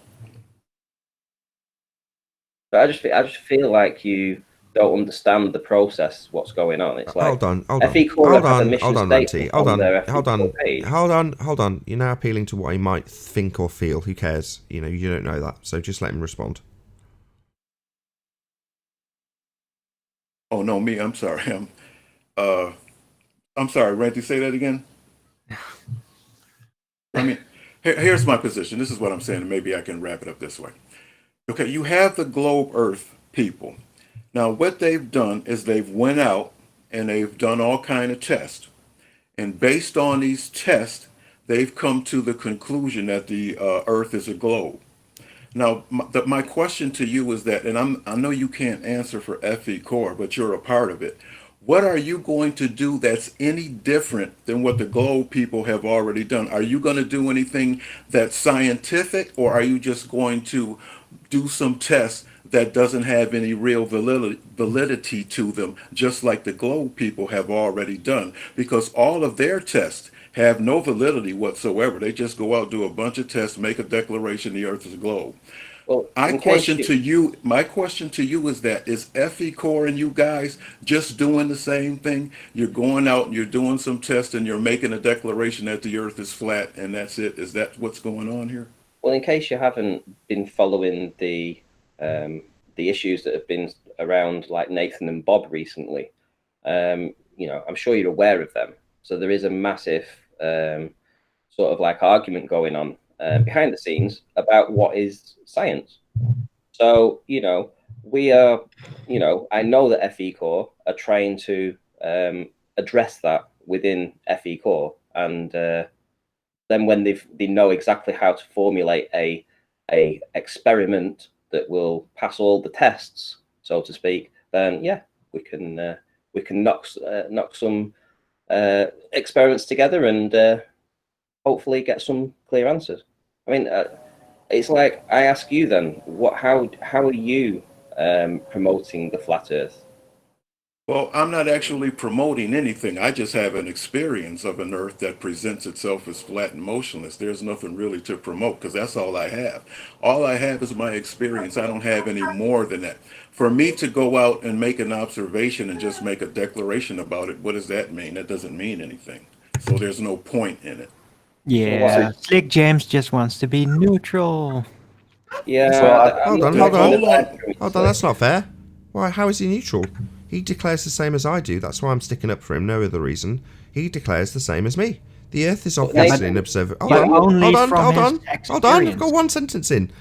I just feel like you don't understand the process. What's going on? It's like hold on, FE Core hold have a on, mission hold on, statement Ranty, on their FE Core page. hold on. You're now appealing to what he might think or feel. Who cares? You know, you don't know that, so just let him respond. Oh no, me. I'm sorry. I'm sorry, Randy. Say that again. I mean, here's my position. This is what I'm saying, and maybe I can wrap it up this way. Okay, you have the globe Earth people. Now, what they've done is they've went out and they've done all kind of tests, and based on these tests, they've come to the conclusion that the Earth is a globe. Now, my question to you is that, and I know you can't answer for FE Core, but you're a part of it. What are you going to do that's any different than what the globe people have already done? Are you going to do anything that's scientific, or are you just going to do some tests that doesn't have any real validity to them, just like the globe people have already done? Because all of their tests have no validity whatsoever. They just go out, do a bunch of tests, make a declaration the Earth is a globe. Well, My question to you is that, is FE Core and you guys just doing the same thing? You're going out and you're doing some tests and you're making a declaration that the Earth is flat and that's it? Is that what's going on here? Well, in case you haven't been following the issues that have been around, like Nathan and Bob recently, you know, I'm sure you're aware of them. So there is a massive sort of like argument going on behind the scenes about what is science. So, you know, we are, you know, I know that FE Core are trying to address that within FE Core, and then when they know exactly how to formulate a experiment that will pass all the tests, so to speak, then yeah, we can knock some experiments together and hopefully get some clear answers. I mean, it's like I ask you then, how are you promoting the flat Earth? Well, I'm not actually promoting anything. I just have an experience of an Earth that presents itself as flat and motionless. There's nothing really to promote because that's all I have. All I have is my experience. I don't have any more than that. For me to go out and make an observation and just make a declaration about it, what does that mean? That doesn't mean anything. So there's no point in it. Yeah, Slick James just wants to be neutral. Yeah, hold on. That's not fair. Why? How is he neutral? He declares the same as I do. That's why I'm sticking up for him. No other reason. He declares the same as me. The Earth is obviously an observer. Hold on. I've got one sentence in.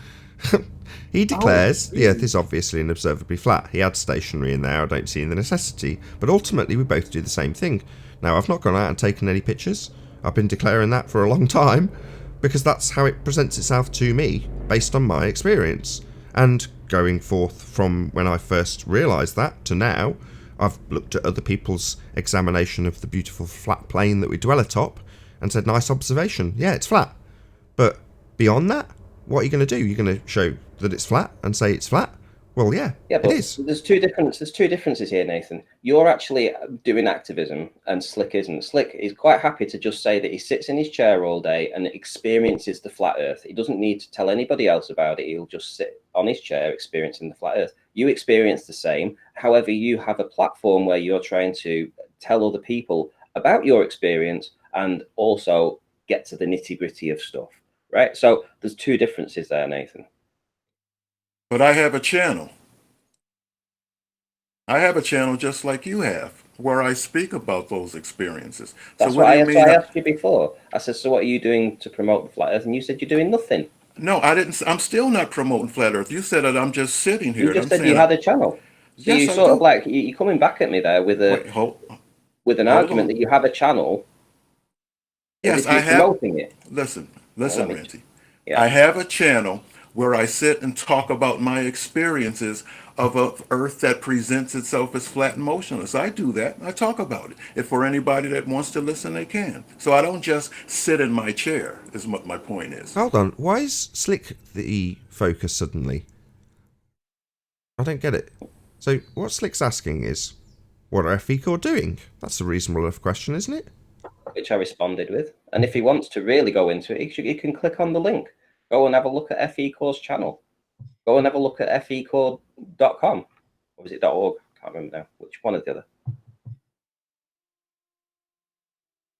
He declares the Earth is obviously and observably flat. He adds stationary in there. I don't see the necessity. But ultimately, we both do the same thing. Now, I've not gone out and taken any pictures. I've been declaring that for a long time because that's how it presents itself to me based on my experience. And going forth from when I first realised that to now, I've looked at other people's examination of the beautiful flat plane that we dwell atop and said, nice observation. Yeah, it's flat. But beyond that, what are you going to do? You're going to show that it's flat and say it's flat? Well, yeah, Yeah, but it is. there's two differences here, Nathan. You're actually doing activism, and Slick isn't. Slick is quite happy to just say that he sits in his chair all day and experiences the flat Earth. He doesn't need to tell anybody else about it. He'll just sit on his chair experiencing the flat Earth. You experience the same. However, you have a platform where you're trying to tell other people about your experience and also get to the nitty-gritty of stuff, right? So there's two differences there, Nathan. But I have a channel. I have a channel just like you have, where I speak about those experiences. That's so what what do you mean? I asked you before. I said, so what are you doing to promote the flat Earth? And you said you're doing nothing. No, I didn't. I'm still not promoting flat Earth. You said that I'm just sitting here. You just said you had a channel. So yes, you I sort do. of like you're coming back at me there with Wait, an argument that you have a channel. Yes, I have. Promoting it. Listen, Ranty. Yeah. I have a channel where I sit and talk about my experiences of a Earth that presents itself as flat and motionless. I do that. I talk about it. If for anybody that wants to listen, they can. So I don't just sit in my chair, is what my point is. Hold on. Why is Slick the focus suddenly? I don't get it. So what Slick's asking is, what are FE Core doing? That's a reasonable enough question, isn't it? Which I responded with. And if he wants to really go into it, he can click on the link. Go and have a look at FE Core's channel. Go and have a look at fecore.com. Or was it .org? I can't remember now. Which one or the other?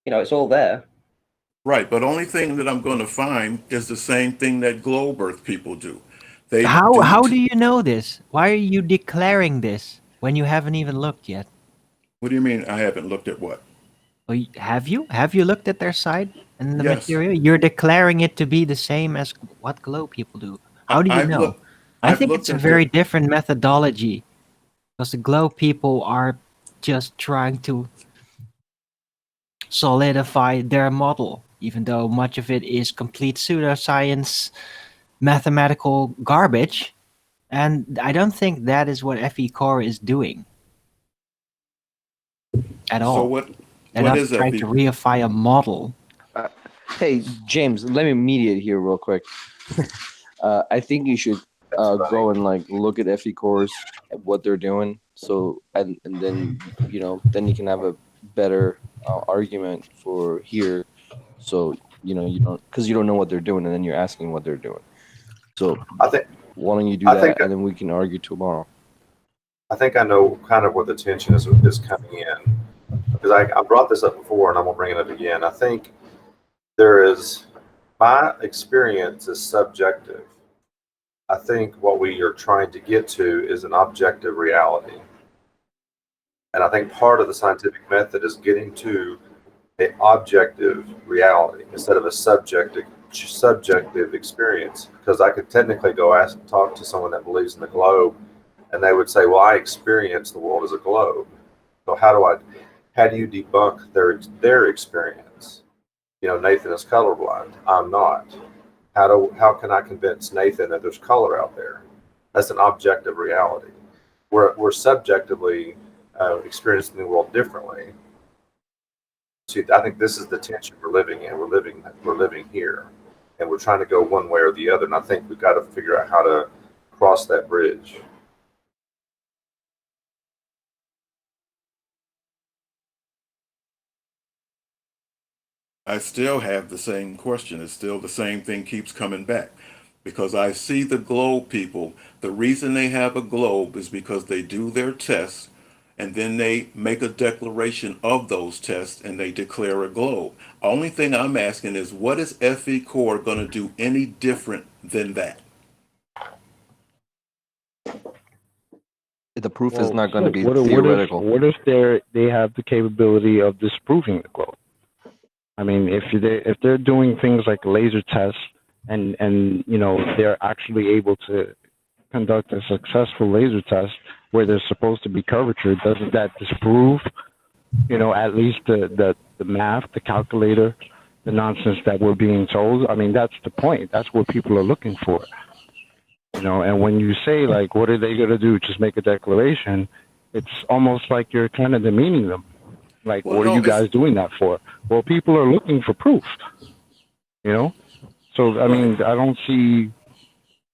You know, it's all there. Right, but only thing that I'm going to find is the same thing that globe Earth people do. How do you know this? Why are you declaring this when you haven't even looked yet? What do you mean I haven't looked at what? Well, have you? Have you looked at their site and the Yes. material? You're declaring it to be the same as what globe people do. How do you know? I think it's a very different methodology, because the globe people are just trying to solidify their model, even though much of it is complete pseudoscience, mathematical garbage. And I don't think that is what FE Core is doing at all. So what is trying to reify a model. Hey, James, let me mediate here real quick. I think you should go and like look at FE Cores, what they're doing. So and then then you can have a better argument for here. So you don't, because you don't know what they're doing, and then you're asking what they're doing. So I think, why don't you do that, and then we can argue tomorrow. I think I know kind of where the tension is coming in, because I brought this up before and I'm gonna bring it up again. I think my experience is subjective. I think what we are trying to get to is an objective reality. And I think part of the scientific method is getting to an objective reality instead of a subjective experience. Because I could technically go talk to someone that believes in the globe, and they would say, well, I experience the world as a globe. So how do you debunk their experience? Nathan is colorblind. I'm not. How can I convince Nathan that there's color out there? That's an objective reality. We're subjectively experiencing the world differently. See, I think this is the tension we're living in. We're living here, and we're trying to go one way or the other. And I think we've got to figure out how to cross that bridge. I still have the same question. It's still the same thing keeps coming back. Because I see the globe people, the reason they have a globe is because they do their tests, and then they make a declaration of those tests, and they declare a globe. Only thing I'm asking is, what is FE Core going to do any different than that? The proof is not going to be theoretical. What if they have the capability of disproving the globe? I mean, if they're doing things like laser tests, and they're actually able to conduct a successful laser test where there's supposed to be curvature, doesn't that disprove at least the math, the calculator, the nonsense that we're being told? I mean, that's the point. That's what people are looking for. And when you say, like, what are they going to do? Just make a declaration. It's almost like you're kind of demeaning them. Like, what are you guys doing that for? Well, people are looking for proof, So, I mean, I don't see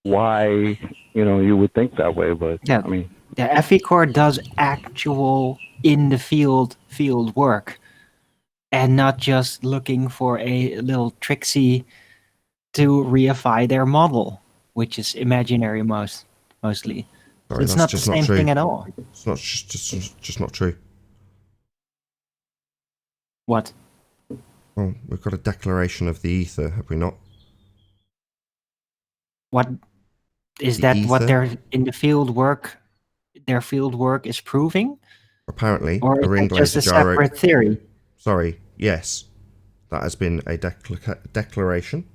why you would think that way. But Yeah, I mean, the FE core does actual in the field work, and not just looking for a little tricksy to reify their model, which is imaginary mostly. So Sorry, it's that's not the just not same true. thing at all. It's not just not true. What? Well, we've got a declaration of the ether, have we not? What is The that? What ether? their in the field work, their field work is proving, Apparently, or a is ring that just laser a gyro. separate theory? Sorry, yes, that has been a declaration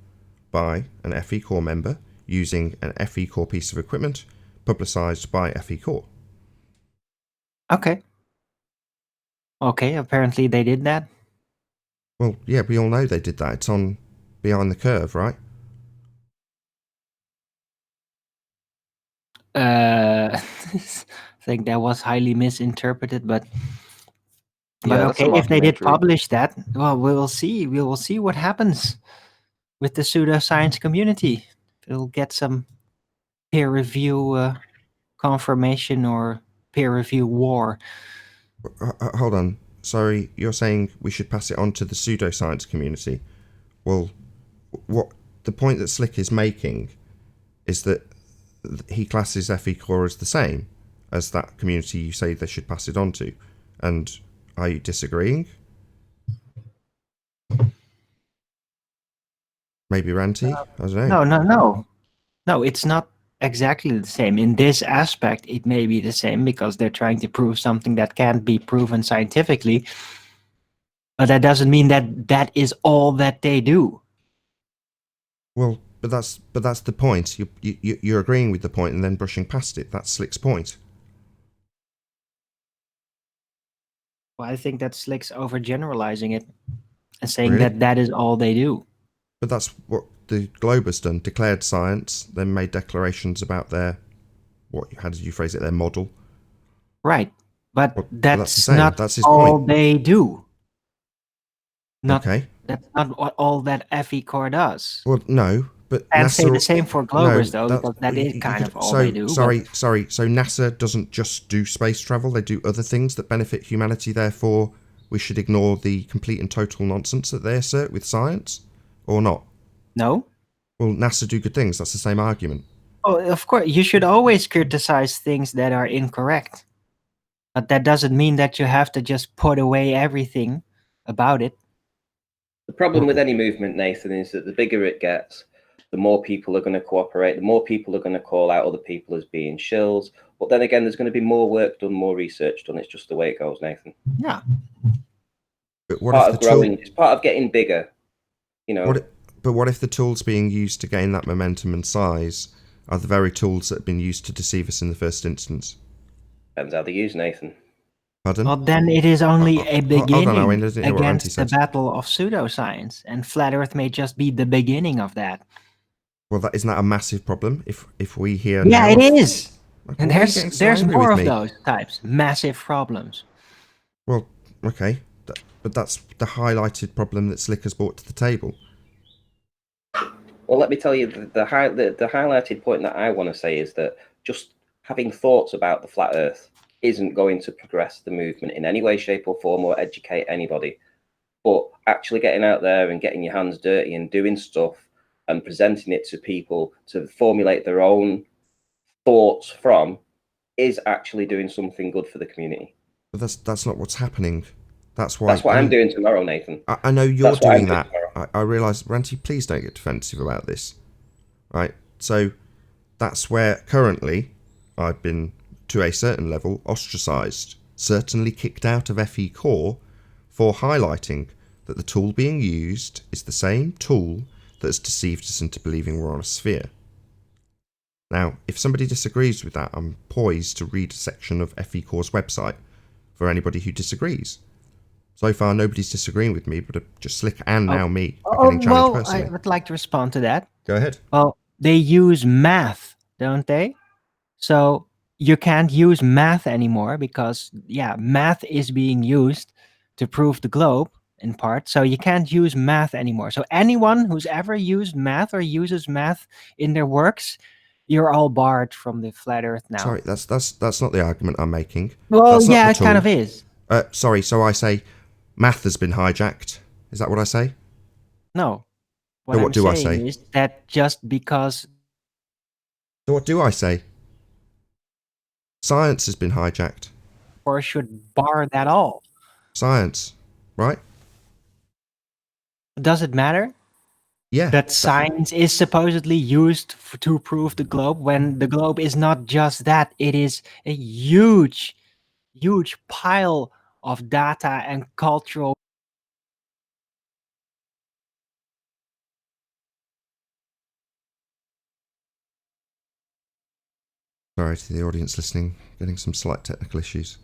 by an FE core member using an FE core piece of equipment publicized by FE core. Okay. Okay. Apparently, they did that. Well, yeah, we all know they did that. It's on Behind the Curve, right? I think that was highly misinterpreted, but That's a okay, if they did documentary. publish that, well, we will see. We will see what happens with the pseudoscience community. We'll get some peer review confirmation or peer review war. Hold on. Sorry, you're saying we should pass it on to the pseudoscience community. Well, what the point that Slick is making is that he classes FE core as the same as that community you say they should pass it on to. And are you disagreeing? Maybe Ranty? I don't know. No, it's not exactly the same. In this aspect, it may be the same because they're trying to prove something that can't be proven scientifically. But that doesn't mean that that is all that they do. Well, but that's the point. You're agreeing with the point and then brushing past it. That's Slick's point. Well, I think that Slick's overgeneralizing it and saying Really? that is all they do. But that's what the Globe has done. Declared science, then made declarations about their, how did you phrase it, their model. Right. But Well, that's the same. not That's his all point. they do. Okay. That's not what all that FE core does. Well, no, but And NASA, say the same for Globers, though, because that is you kind could- of all they do. Sorry. So NASA doesn't just do space travel; they do other things that benefit humanity. Therefore, we should ignore the complete and total nonsense that they assert with science, or not? No. Well, NASA do good things. That's the same argument. Oh, of course, you should always criticize things that are incorrect. But that doesn't mean that you have to just put away everything about it. The problem with any movement, Nathan, is that the bigger it gets, the more people are going to cooperate, the more people are going to call out other people as being shills. But then again, there's going to be more work done, more research done. It's just the way it goes, Nathan. Yeah. But what Part if of the growing, it's part of getting bigger, you know. But what if the tools being used to gain that momentum and size are the very tools that have been used to deceive us in the first instance? Depends how they use, Nathan. Pardon? Well, then it is only a beginning Owen, I didn't hear what Ranty against the said. battle of pseudoscience, and flat Earth may just be the beginning of that. Well, isn't that a massive problem? If we hear Yeah, now it is. Okay, And why are you getting so there's angry more with of me? those types, massive problems. Well, okay, but that's the highlighted problem that Slick has brought to the table. Well, let me tell you, the highlighted point that I want to say is that just having thoughts about the flat Earth isn't going to progress the movement in any way, shape, or form, or educate anybody. But actually getting out there and getting your hands dirty and doing stuff and presenting it to people to formulate their own thoughts from is actually doing something good for the community. But that's not what's happening. That's why. That's what I'm doing tomorrow, Nathan. I know you're That's what I'm doing that. tomorrow. I realise, Ranty, please don't get defensive about this. Right? So that's where currently I've been, to a certain level, ostracised, certainly kicked out of FE Core for highlighting that the tool being used is the same tool that has deceived us into believing we're on a sphere. Now, if somebody disagrees with that, I'm poised to read a section of FE Core's website for anybody who disagrees. So far, nobody's disagreeing with me, but just Slick and now me are getting challenged personally. I would like to respond to that. Go ahead. Well, they use math, don't they? So you can't use math anymore because, yeah, math is being used to prove the globe in part. So you can't use math anymore. So anyone who's ever used math or uses math in their works You're all barred from the flat Earth now. Sorry, that's not the argument I'm making. Well, That's not yeah, at it kind all. of is. Sorry, so I say math has been hijacked. Is that what I say? No. So What what I'm do I saying say? is that just because So what do I say? Science has been hijacked. or should bar that all. Science, right? Does it matter Yeah. that science is supposedly used to prove the globe when the globe is not just that? It is a huge, huge pile of data and cultural. Sorry to the audience listening, getting some slight technical issues.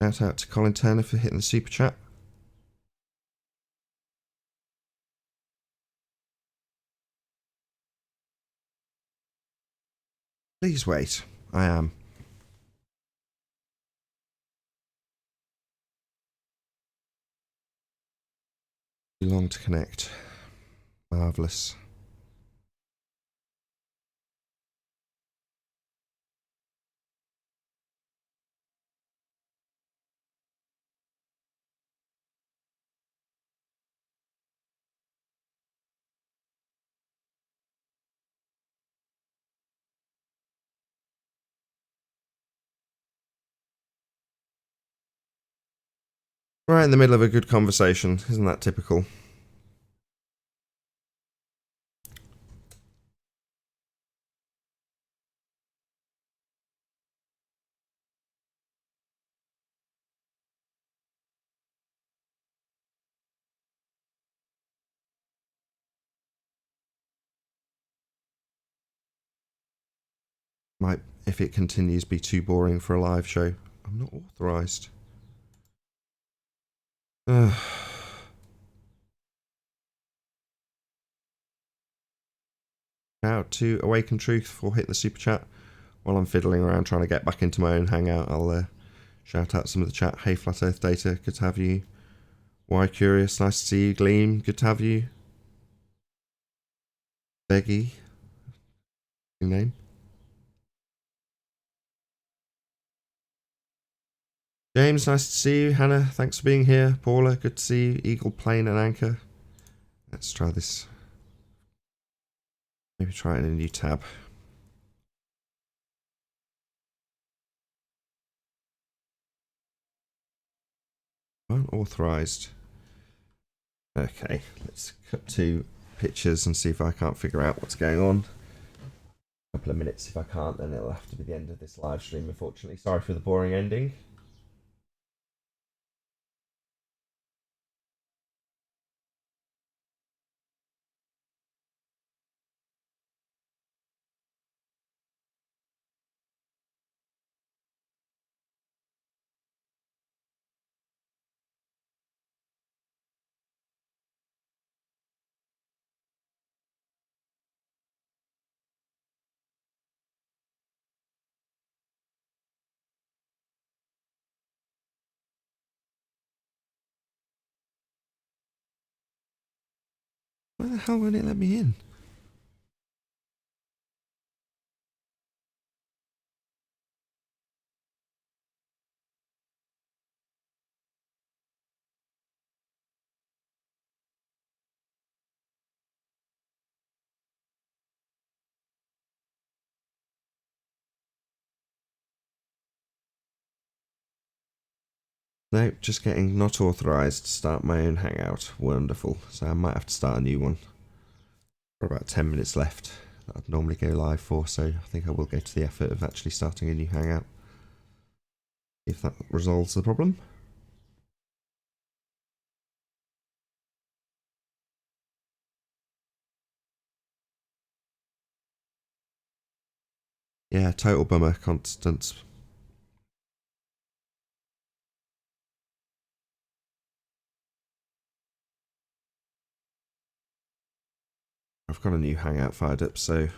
Shout out to Colin Turner for hitting the super chat. Please wait. I am. Too long to connect. Marvellous. Right in the middle of a good conversation. Isn't that typical? Might, if it continues, be too boring for a live show. I'm not authorised. Out to Awaken Truth for hitting the super chat. While I'm fiddling around trying to get back into my own hangout, I'll shout out some of the chat. Hey, Flat Earth Data, good to have you. Why Curious, nice to see you. Gleam, good to have you. Beggy, your name. James, nice to see you. Hannah, thanks for being here. Paula, good to see you. Eagle, Plane, and Anchor. Let's try this. Maybe try it in a new tab. Unauthorized. Okay, let's cut to pictures and see if I can't figure out what's going on. A couple of minutes. If I can't, then it'll have to be the end of this live stream, unfortunately. Sorry for the boring ending. Why the hell won't it let me in? Nope, just getting not authorized to start my own hangout. Wonderful. So I might have to start a new one. For about 10 minutes left that I'd normally go live for, so I think I will go to the effort of actually starting a new hangout. If that resolves the problem. Yeah, total bummer. Constant. I've got a new hangout fired up, so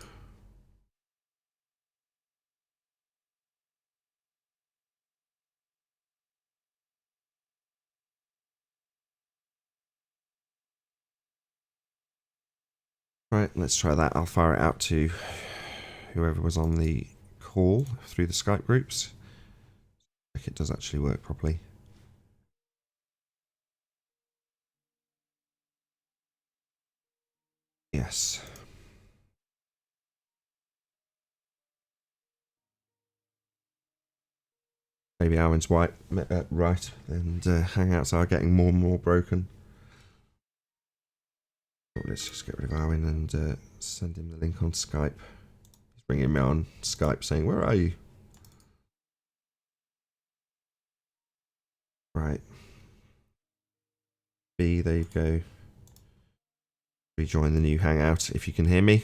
Right, let's try that. I'll fire it out to whoever was on the call through the Skype groups. Check it does actually work properly. Yes. Maybe Arwen's right, and Hangouts are getting more and more broken. Oh, let's just get rid of Arwen and send him the link on Skype. He's bringing me on Skype saying, "Where are you?" Right. B, there you go. Rejoin the new Hangout if you can hear me.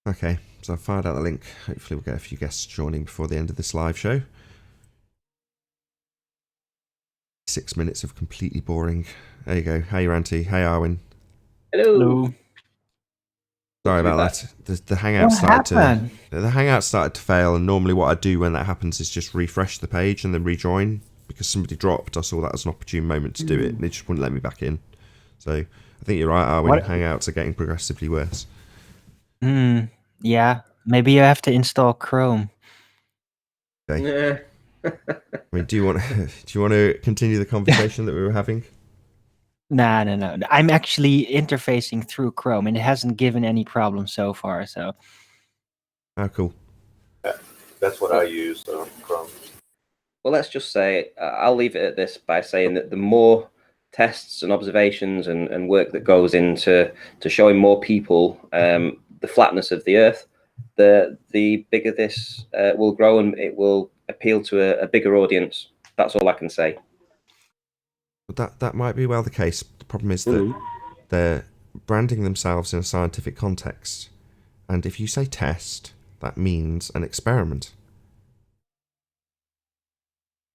Okay, so I've fired out the link. Hopefully we'll get a few guests joining before the end of this live show. 6 minutes of completely boring. There you go. Hey, Ranty. Hey, Arwen. Hello. Sorry about that. The Hangout started to fail, and normally what I do when that happens is just refresh the page and then rejoin. Because somebody dropped, I saw that as an opportune moment to do it, and they just wouldn't let me back in. So I think you're right, Arwen. Hangouts are getting progressively worse. Yeah, maybe you have to install Chrome. Okay. I mean, do you want to continue the conversation that we were having? No. I'm actually interfacing through Chrome, and it hasn't given any problems so far. So. Oh, cool. Yeah, that's what I use from. Well, let's just say I'll leave it at this by saying that the more tests and observations and work that goes into showing more people the flatness of the Earth, the bigger this will grow, and it will appeal to a bigger audience. That's all I can say. But that might be well the case. The problem is that they're branding themselves in a scientific context, and if you say test, that means an experiment.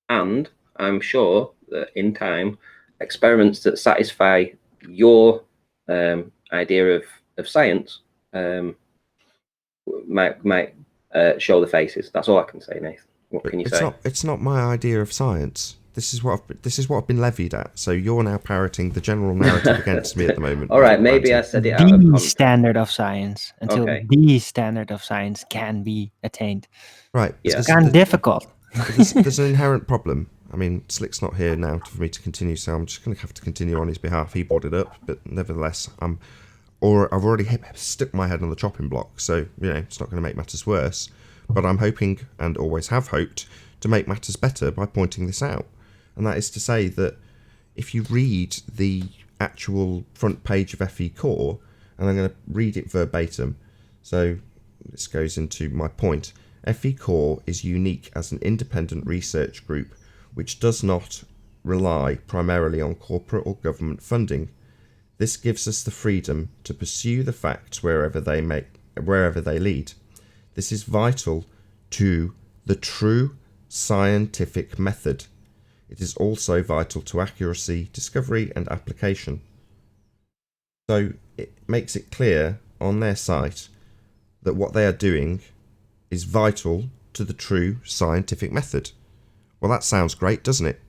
And I'm sure that in time, experiments that satisfy your idea of science might show the faces. That's all I can say, Nathan. What can you say? It's not my idea of science. This is what I've been levied at. So you're now parroting the general narrative against me at the moment. All right, maybe I said it out of context. Standard of science until the standard of science can be attained. Right. It's kind of difficult. There's an inherent problem. I mean, Slick's not here now for me to continue, so I'm just going to have to continue on his behalf. He brought it up, but nevertheless, I've already stuck my head on the chopping block, so it's not going to make matters worse. But I'm hoping, and always have hoped, to make matters better by pointing this out. And that is to say that if you read the actual front page of FE Core, and I'm going to read it verbatim, so this goes into my point. FE Core is unique as an independent research group which does not rely primarily on corporate or government funding. This gives us the freedom to pursue the facts wherever they lead. This is vital to the true scientific method. It is also vital to accuracy, discovery, and application. So it makes it clear on their site that what they are doing is vital to the true scientific method. Well, that sounds great, doesn't it?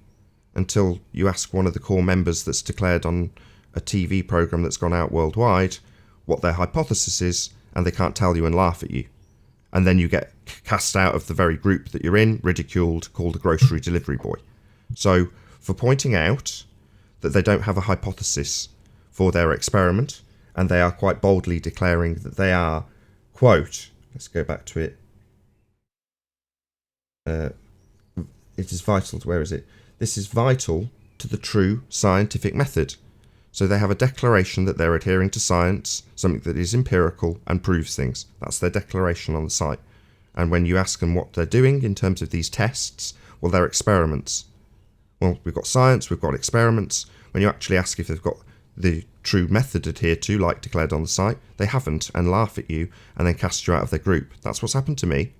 Until you ask one of the core members that's declared on a TV program that's gone out worldwide what their hypothesis is, and they can't tell you and laugh at you. And then you get cast out of the very group that you're in, ridiculed, called a grocery delivery boy. So, for pointing out that they don't have a hypothesis for their experiment, and they are quite boldly declaring that they are, quote, let's go back to it. It is vital to, where is it? This is vital to the true scientific method. So they have a declaration that they're adhering to science, something that is empirical and proves things. That's their declaration on the site. And when you ask them what they're doing in terms of these tests, well, they're experiments. Well, we've got science, we've got experiments. When you actually ask if they've got the true method adhered to, like declared on the site, they haven't, and laugh at you and then cast you out of their group. That's what's happened to me.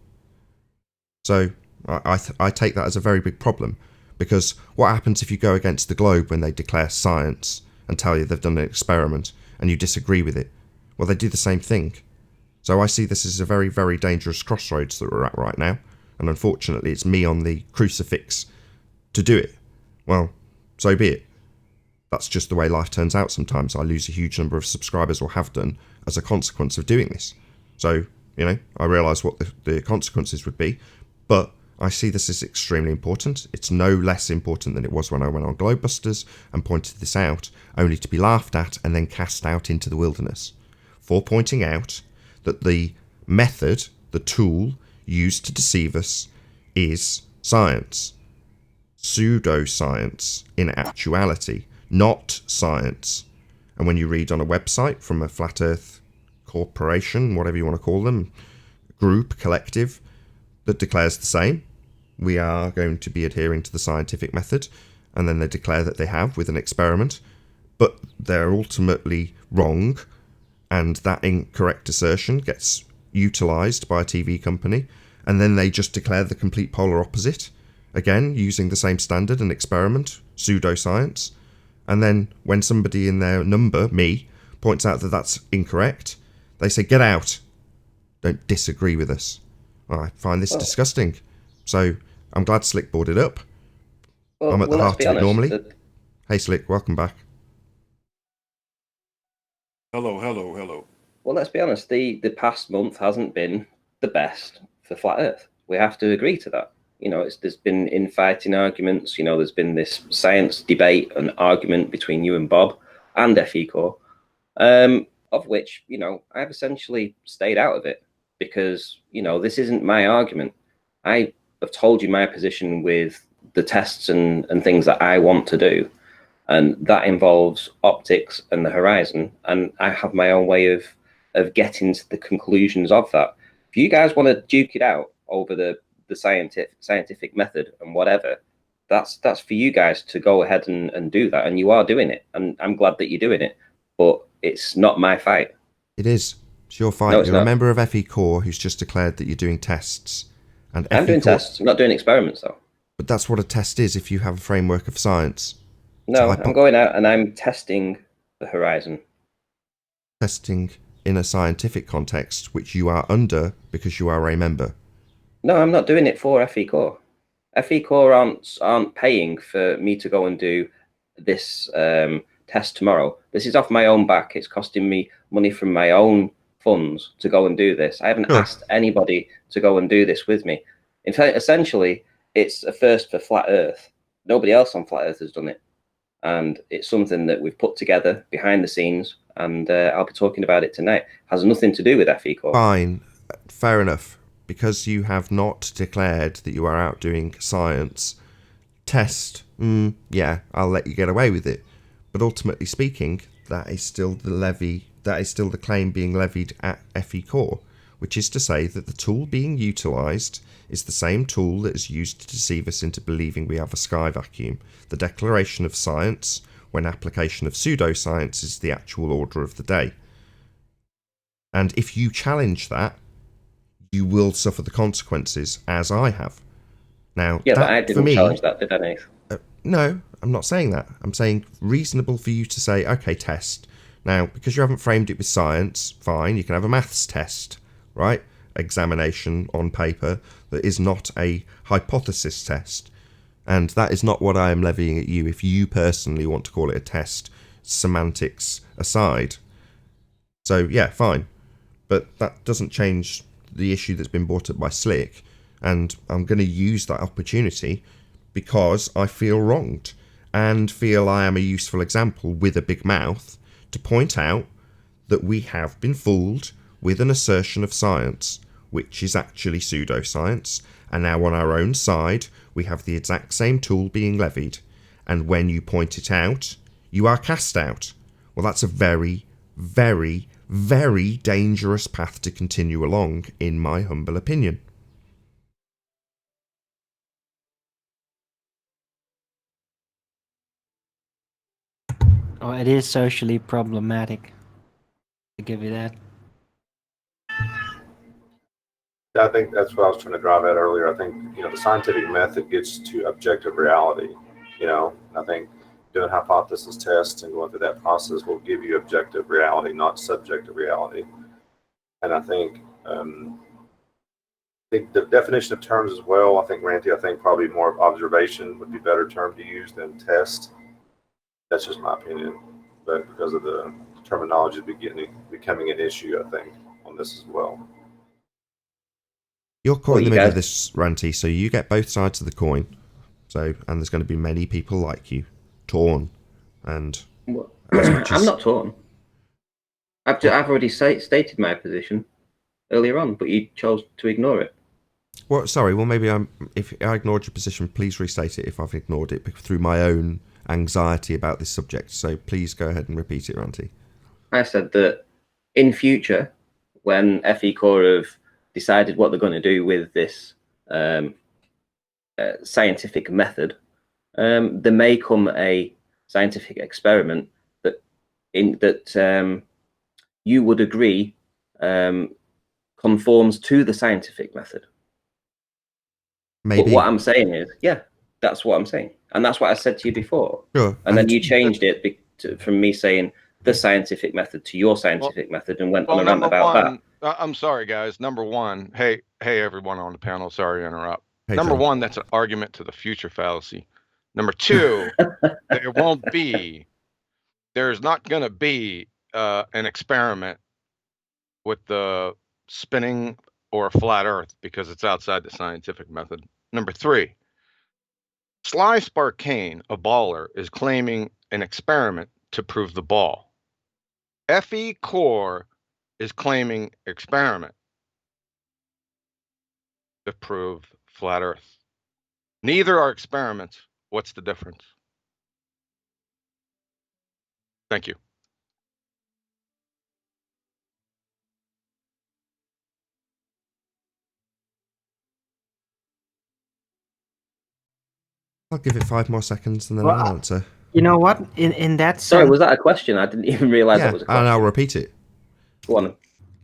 So I take that as a very big problem, because what happens if you go against the Globe when they declare science and tell you they've done an experiment and you disagree with it? Well, they do the same thing. So I see this as a very, very dangerous crossroads that we're at right now. And unfortunately, it's me on the crucifix to do it. Well, so be it. That's just the way life turns out sometimes. I lose a huge number of subscribers, or have done, as a consequence of doing this. So, I realise what the consequences would be, but I see this as extremely important. It's no less important than it was when I went on Globebusters and pointed this out, only to be laughed at and then cast out into the wilderness for pointing out that the method, the tool used to deceive us, is science. Pseudoscience in actuality, not science. And when you read on a website from a flat earth corporation, whatever you want to call them, group, collective, that declares the same, we are going to be adhering to the scientific method, and then they declare that they have with an experiment, but they're ultimately wrong, and that incorrect assertion gets utilised by a TV company, and then they just declare the complete polar opposite, again using the same standard and experiment, pseudoscience. And then when somebody in their number, me, points out that that's incorrect, they say, get out, don't disagree with us. Well, I find this disgusting. So I'm glad Slick brought it up. I'm at the heart of it normally. Hey Slick, welcome back. Hello. Well, let's be honest, the past month hasn't been the best for Flat Earth. We have to agree to that. There's been infighting arguments. There's been this science debate and argument between you and Bob and FE Core, of which, I've essentially stayed out of it because, this isn't my argument. I have told you my position with the tests and things that I want to do. And that involves optics and the horizon. And I have my own way of getting to the conclusions of that. If you guys want to duke it out over the scientific method and whatever, that's for you guys to go ahead and do that. And you are doing it. And I'm glad that you're doing it. But it's not my fight. It is. It's your fight. No, it's You're not. a member of FE Core who's just declared that you're doing tests. And I'm doing tests. I'm not doing experiments, though. But that's what a test is if you have a framework of science. No, I'm going out and I'm testing the horizon. Testing in a scientific context, which you are under because you are a member. No, I'm not doing it for FE Core. FE Core aren't paying for me to go and do this test tomorrow. This is off my own back. It's costing me money from my own funds to go and do this. I haven't asked anybody to go and do this with me. In fact, essentially, it's a first for Flat Earth. Nobody else on Flat Earth has done it. And it's something that we've put together behind the scenes, and I'll be talking about it tonight. It has nothing to do with FE Core. Fine, fair enough. Because you have not declared that you are out doing science, test, yeah, I'll let you get away with it. But ultimately speaking, that is still the claim being levied at FE Core, which is to say that the tool being utilised is the same tool that is used to deceive us into believing we have a sky vacuum. The declaration of science, when application of pseudoscience, is the actual order of the day. And if you challenge that, you will suffer the consequences, as I have. Now, yeah, but I didn't challenge that, did I, Nathan? No, I'm not saying that. I'm saying reasonable for you to say, okay, test. Now, because you haven't framed it with science, fine, you can have a maths test, right? Examination on paper that is not a hypothesis test. And that is not what I am levying at you if you personally want to call it a test, semantics aside. So, yeah, fine. But that doesn't change the issue that's been brought up by Slick. And I'm going to use that opportunity because I feel wronged and feel I am a useful example with a big mouth to point out that we have been fooled with an assertion of science, which is actually pseudoscience, and now on our own side we have the exact same tool being levied, and when you point it out, you are cast out. Well, that's a very, very, very dangerous path to continue along, in my humble opinion. Oh, it is socially problematic. To give you that. I think that's what I was trying to drive at earlier. I think, the scientific method gets to objective reality. I think doing hypothesis tests and going through that process will give you objective reality, not subjective reality. And I think the definition of terms as well, I think, Ranty, I think probably more observation would be a better term to use than test. That's just my opinion. But because of the terminology becoming an issue, I think, on this as well. You're caught in the middle of this, Ranty, so you get both sides of the coin. So, and there's going to be many people like you, torn, and I'm not torn. I've already stated my position earlier on, but you chose to ignore it. Well, sorry. Well, maybe if I ignored your position, please restate it if I've ignored it through my own anxiety about this subject. So please go ahead and repeat it, Ranty. I said that in future, when FE Core have decided what they're going to do with this scientific method, there may come a scientific experiment that you would agree conforms to the scientific method. Maybe. But what I'm saying is, yeah, that's what I'm saying. And that's what I said to you before. Sure. And then you changed it from me saying the scientific method to your scientific method and went on a rant about that. I'm sorry, guys. Number one, hey, everyone on the panel. Sorry to interrupt. Hey, Number John. one, that's an argument to the future fallacy. Number two, there's not going to be an experiment with the spinning or a flat Earth because it's outside the scientific method. Number three, Sly Sparkane, a baller, is claiming an experiment to prove the ball. FE Core is claiming experiment to prove flat Earth. Neither are experiments. What's the difference? Thank you. I'll give it 5 more seconds and then I'll answer. You know what? In that sense... Sorry, was that a question? I didn't even realise that was a question. And I'll repeat it. Go on.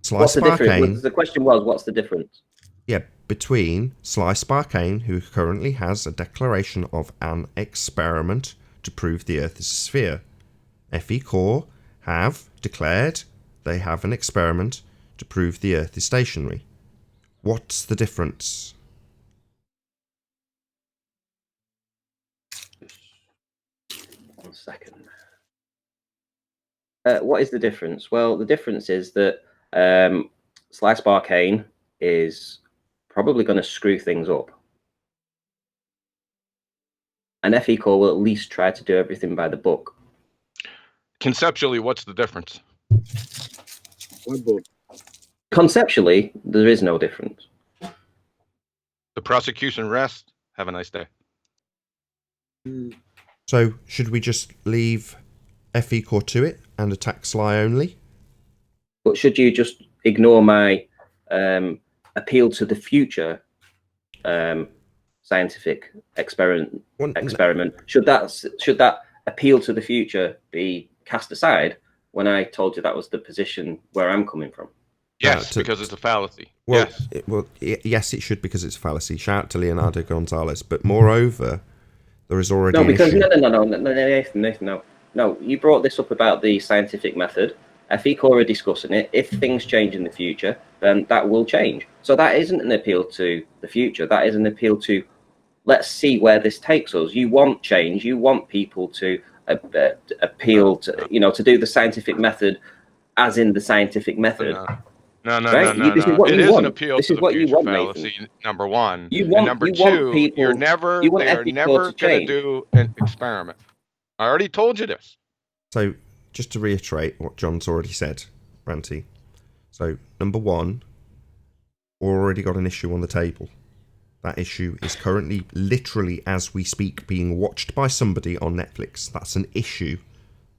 Sly Sparkane. The question was, what's the difference? Yeah, between Sly Sparkane, who currently has a declaration of an experiment to prove the Earth is a sphere. FE Core have declared they have an experiment to prove the Earth is stationary. What's the difference? Second. What is the difference? Well, the difference is that Sly Sparkane is probably going to screw things up. And FE Core will at least try to do everything by the book. Conceptually, what's the difference? Conceptually, there is no difference. The prosecution rests. Have a nice day. So, should we just leave FE Core to it and attack Sly only? But should you just ignore my appeal to the future scientific experiment? Should that appeal to the future be cast aside when I told you that was the position where I'm coming from? Yes, because it's a fallacy. Well, yes. Yes, it should because it's a fallacy. Shout out to Leonardo Gonzalez. But moreover, there is already no, because an issue. Nathan, no. You brought this up about the scientific method. FE Core are discussing it. If things change in the future, then that will change. So that isn't an appeal to the future. That is an appeal to, let's see where this takes us. You want change. You want people to appeal to, to do the scientific method as in the scientific method. No. This is what it you is want. an appeal This to is the what you future want, fallacy, Nathan. number one. You want, and number you two, want people, they are never going to do an experiment. I already told you this. So, just to reiterate what John's already said, Ranty. So, number one, already got an issue on the table. That issue is currently, literally as we speak, being watched by somebody on Netflix. That's an issue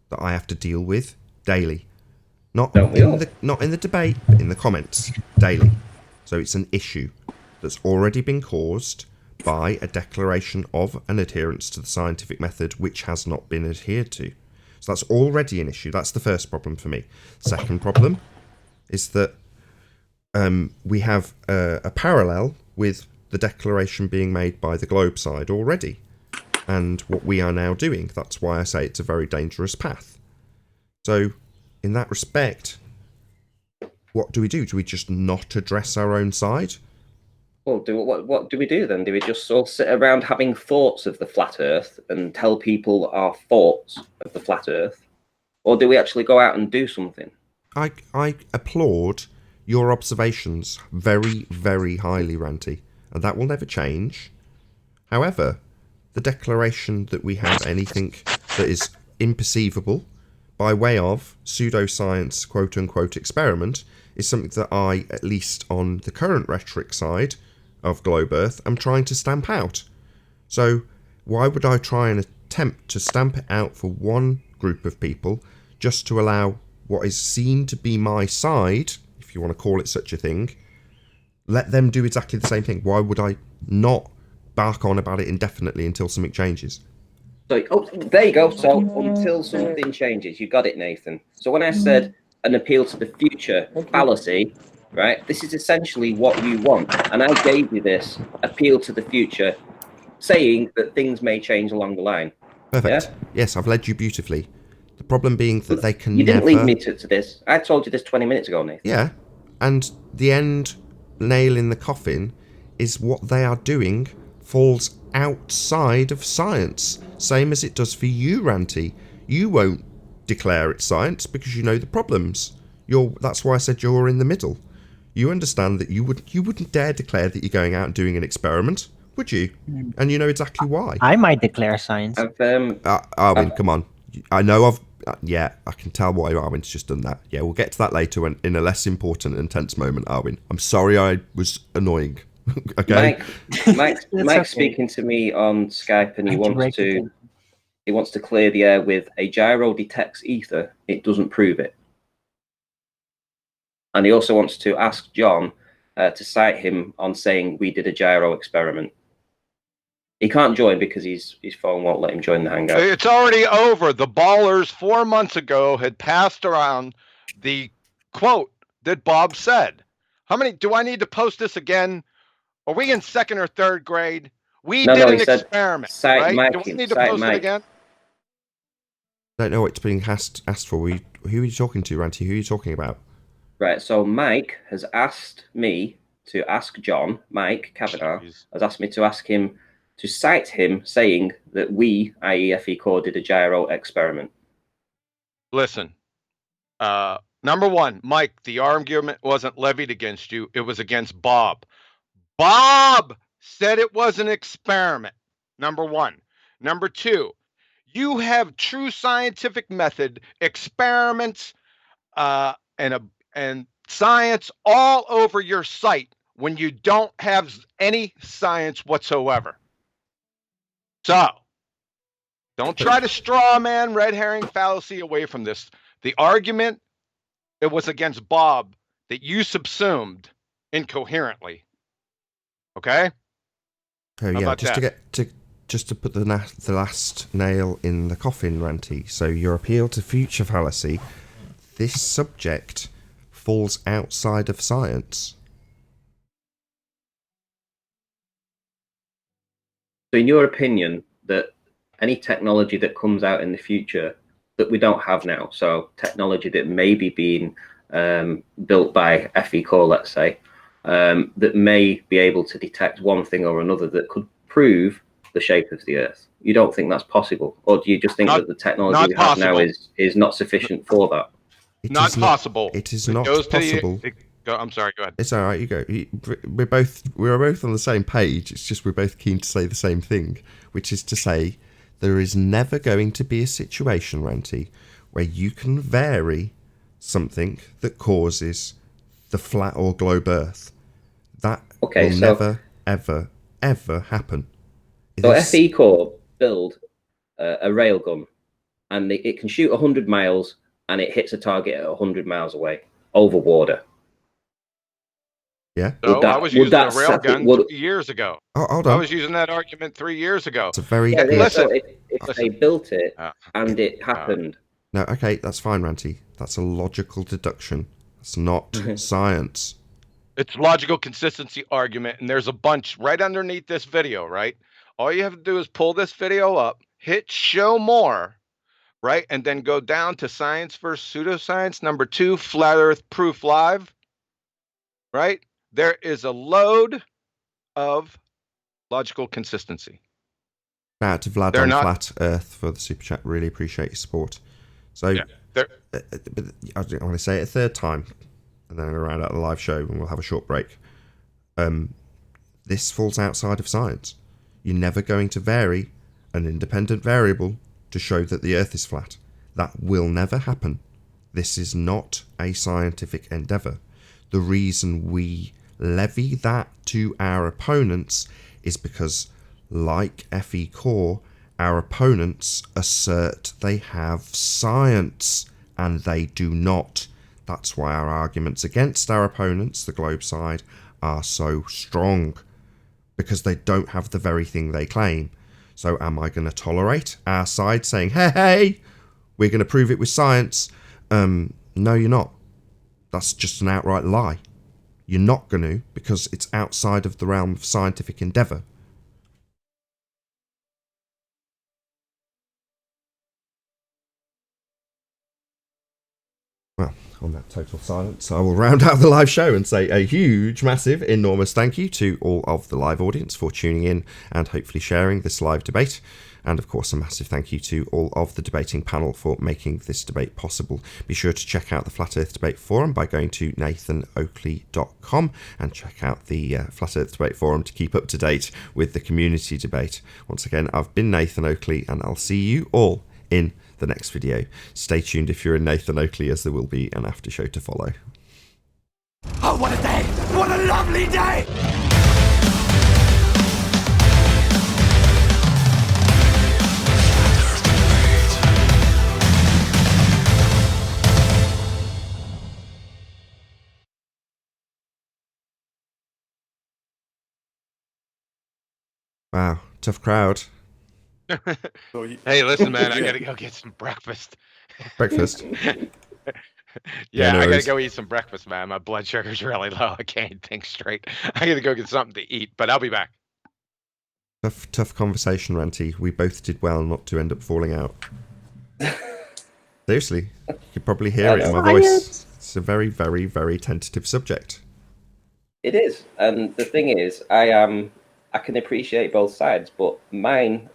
that I have to deal with daily. Not in the debate, but in the comments daily. So it's an issue that's already been caused by a declaration of an adherence to the scientific method which has not been adhered to. So that's already an issue. That's the first problem for me. Second problem is that we have a parallel with the declaration being made by the Globe side already. And what we are now doing. That's why I say it's a very dangerous path. So, in that respect, what do we do? Do we just not address our own side? Well, what do we do then? Do we just all sit around having thoughts of the flat Earth and tell people our thoughts of the flat Earth, or do we actually go out and do something? I applaud your observations very, very highly, Ranty, and that will never change. However, the declaration that we have anything that is imperceivable by way of pseudoscience, quote-unquote, experiment is something that I, at least on the current rhetoric side of Globe Earth, am trying to stamp out. So why would I try and attempt to stamp it out for one group of people just to allow what is seen to be my side, if you want to call it such a thing, let them do exactly the same thing? Why would I not bark on about it indefinitely until something changes? So, there you go. So until something changes, you got it, Nathan. So when I said an appeal to the future fallacy, right, this is essentially what you want. And I gave you this appeal to the future, saying that things may change along the line. Perfect. Yeah? Yes, I've led you beautifully. The problem being that they can You didn't never... lead me to this. I told you this 20 minutes ago, Nathan. Yeah, and the end nail in the coffin is what they are doing falls outside of science, same as it does for you, Ranty. You won't declare it science because you know the problems. That's why I said you're in the middle. You understand that you wouldn't dare declare that you're going out and doing an experiment, would you? And you know exactly why. I might declare science. Arwin, come on. I know yeah, I can tell why Arwin's just done that. Yeah, we'll get to that later in a less important and tense moment, Arwin. I'm sorry I was annoying. Okay. Mike's okay. speaking to me on Skype, and he wants to clear the air with a gyro detects ether. It doesn't prove it. And he also wants to ask John to cite him on saying we did a gyro experiment. He can't join because his phone won't let him join the hangout. It's already over. The ballers 4 months ago had passed around the quote that Bob said. How many do I need to post this again? Are we in second or third grade? We did an experiment, right? Do I need to post it again? I don't know what's being asked for. Who are you talking to, Ranty? Who are you talking about? Right, so Mike has asked me to ask John, Mike Kavanagh, has asked me to ask him to cite him saying that we, i.e. FE Core, did a gyro experiment. Listen, number one, Mike, the argument wasn't levied against you. It was against Bob. Bob said it was an experiment, number one. Number two, you have true scientific method, experiments, and science all over your site when you don't have any science whatsoever. So, don't try to straw man, red herring fallacy away from this. The argument, it was against Bob that you subsumed incoherently. Okay? Oh yeah, just to put the last nail in the coffin, Ranty. So your appeal to future fallacy, this subject falls outside of science. So in your opinion, that any technology that comes out in the future that we don't have now, so technology that may be being built by FE Core, let's say, that may be able to detect one thing or another that could prove the shape of the Earth, you don't think that's possible? Or do you just think that the technology we have now is not sufficient for that? Not possible. It is not possible. I'm sorry, go ahead. It's all right, you go. We're both on the same page. It's just we're both keen to say the same thing, which is to say there is never going to be a situation, Ranty, where you can vary something that causes the flat or globe Earth. That will never, ever, ever happen. So FE Core build a railgun, and it can shoot 100 miles, and it hits a target at 100 miles away over water. Yeah. So I was using a railgun 3 years ago. Oh, hold on. I was using that argument 3 years ago. It's a very listen. If they built it and it happened. No, okay, that's fine, Ranty. That's a logical deduction. It's not science. It's logical consistency argument, and there's a bunch right underneath this video, right? All you have to do is pull this video up, hit show more, right? And then go down to science versus pseudoscience, number 2, flat earth proof live. right? There is a load of logical consistency. Shout out to Vlad They're on not- Flat Earth for the super chat. Really appreciate your support. So, Yeah, they're- I want to say it a third time, and then I'm going to round out the live show, and we'll have a short break. This falls outside of science. You're never going to vary an independent variable to show that the Earth is flat. That will never happen. This is not a scientific endeavour. The reason we levy that to our opponents is because, like FE Core, our opponents assert they have science, and they do not. That's why our arguments against our opponents, the globe side, are so strong, because they don't have the very thing they claim. So am I going to tolerate our side saying, hey, we're going to prove it with science? No, you're not. That's just an outright lie. You're not going to, because it's outside of the realm of scientific endeavour. Well, on that total silence, I will round out the live show and say a huge, massive, enormous thank you to all of the live audience for tuning in and hopefully sharing this live debate. And of course, a massive thank you to all of the debating panel for making this debate possible. Be sure to check out the Flat Earth Debate Forum by going to nathanoakley.com and check out the Flat Earth Debate Forum to keep up to date with the community debate. Once again, I've been Nathan Oakley, and I'll see you all in the next video. Stay tuned if you're in Nathan Oakley, as there will be an after show to follow. Oh, what a day! What a lovely day! Wow, tough crowd. Hey, listen, man, I gotta go get some breakfast. Breakfast? Yeah, no I gotta worries. go eat some breakfast, man. My blood sugar's really low. I can't think straight. I gotta go get something to eat, but I'll be back. Tough conversation, Ranty. We both did well not to end up falling out. Seriously, you could probably hear it in my voice. It's a very, very, very tentative subject. It is, and the thing is, I can appreciate both sides, but my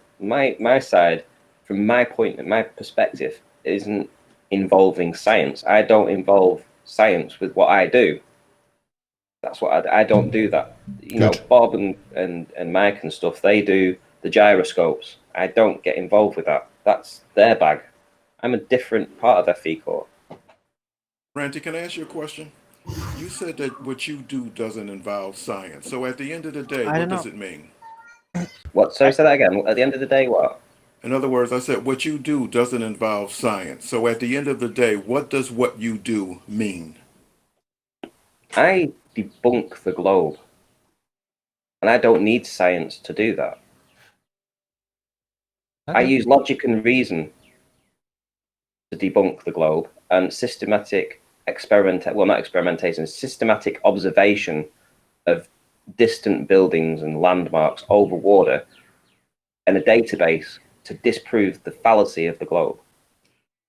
side, from my point, my perspective, isn't involving science. I don't involve science with what I do. That's what I don't do that. You know, Bob and Mike and stuff, they do the gyroscopes. I don't get involved with that. That's their bag. I'm a different part of FE Core. Randy, can I ask you a question? You said that what you do doesn't involve science. So at the end of the day, what does it mean? What? Sorry, say that again. At the end of the day, what? In other words, I said what you do doesn't involve science. So at the end of the day, what does what you do mean? I debunk the globe. And I don't need science to do that. I use logic and reason to debunk the globe, and systematic systematic observation of distant buildings and landmarks over water and a database to disprove the fallacy of the globe.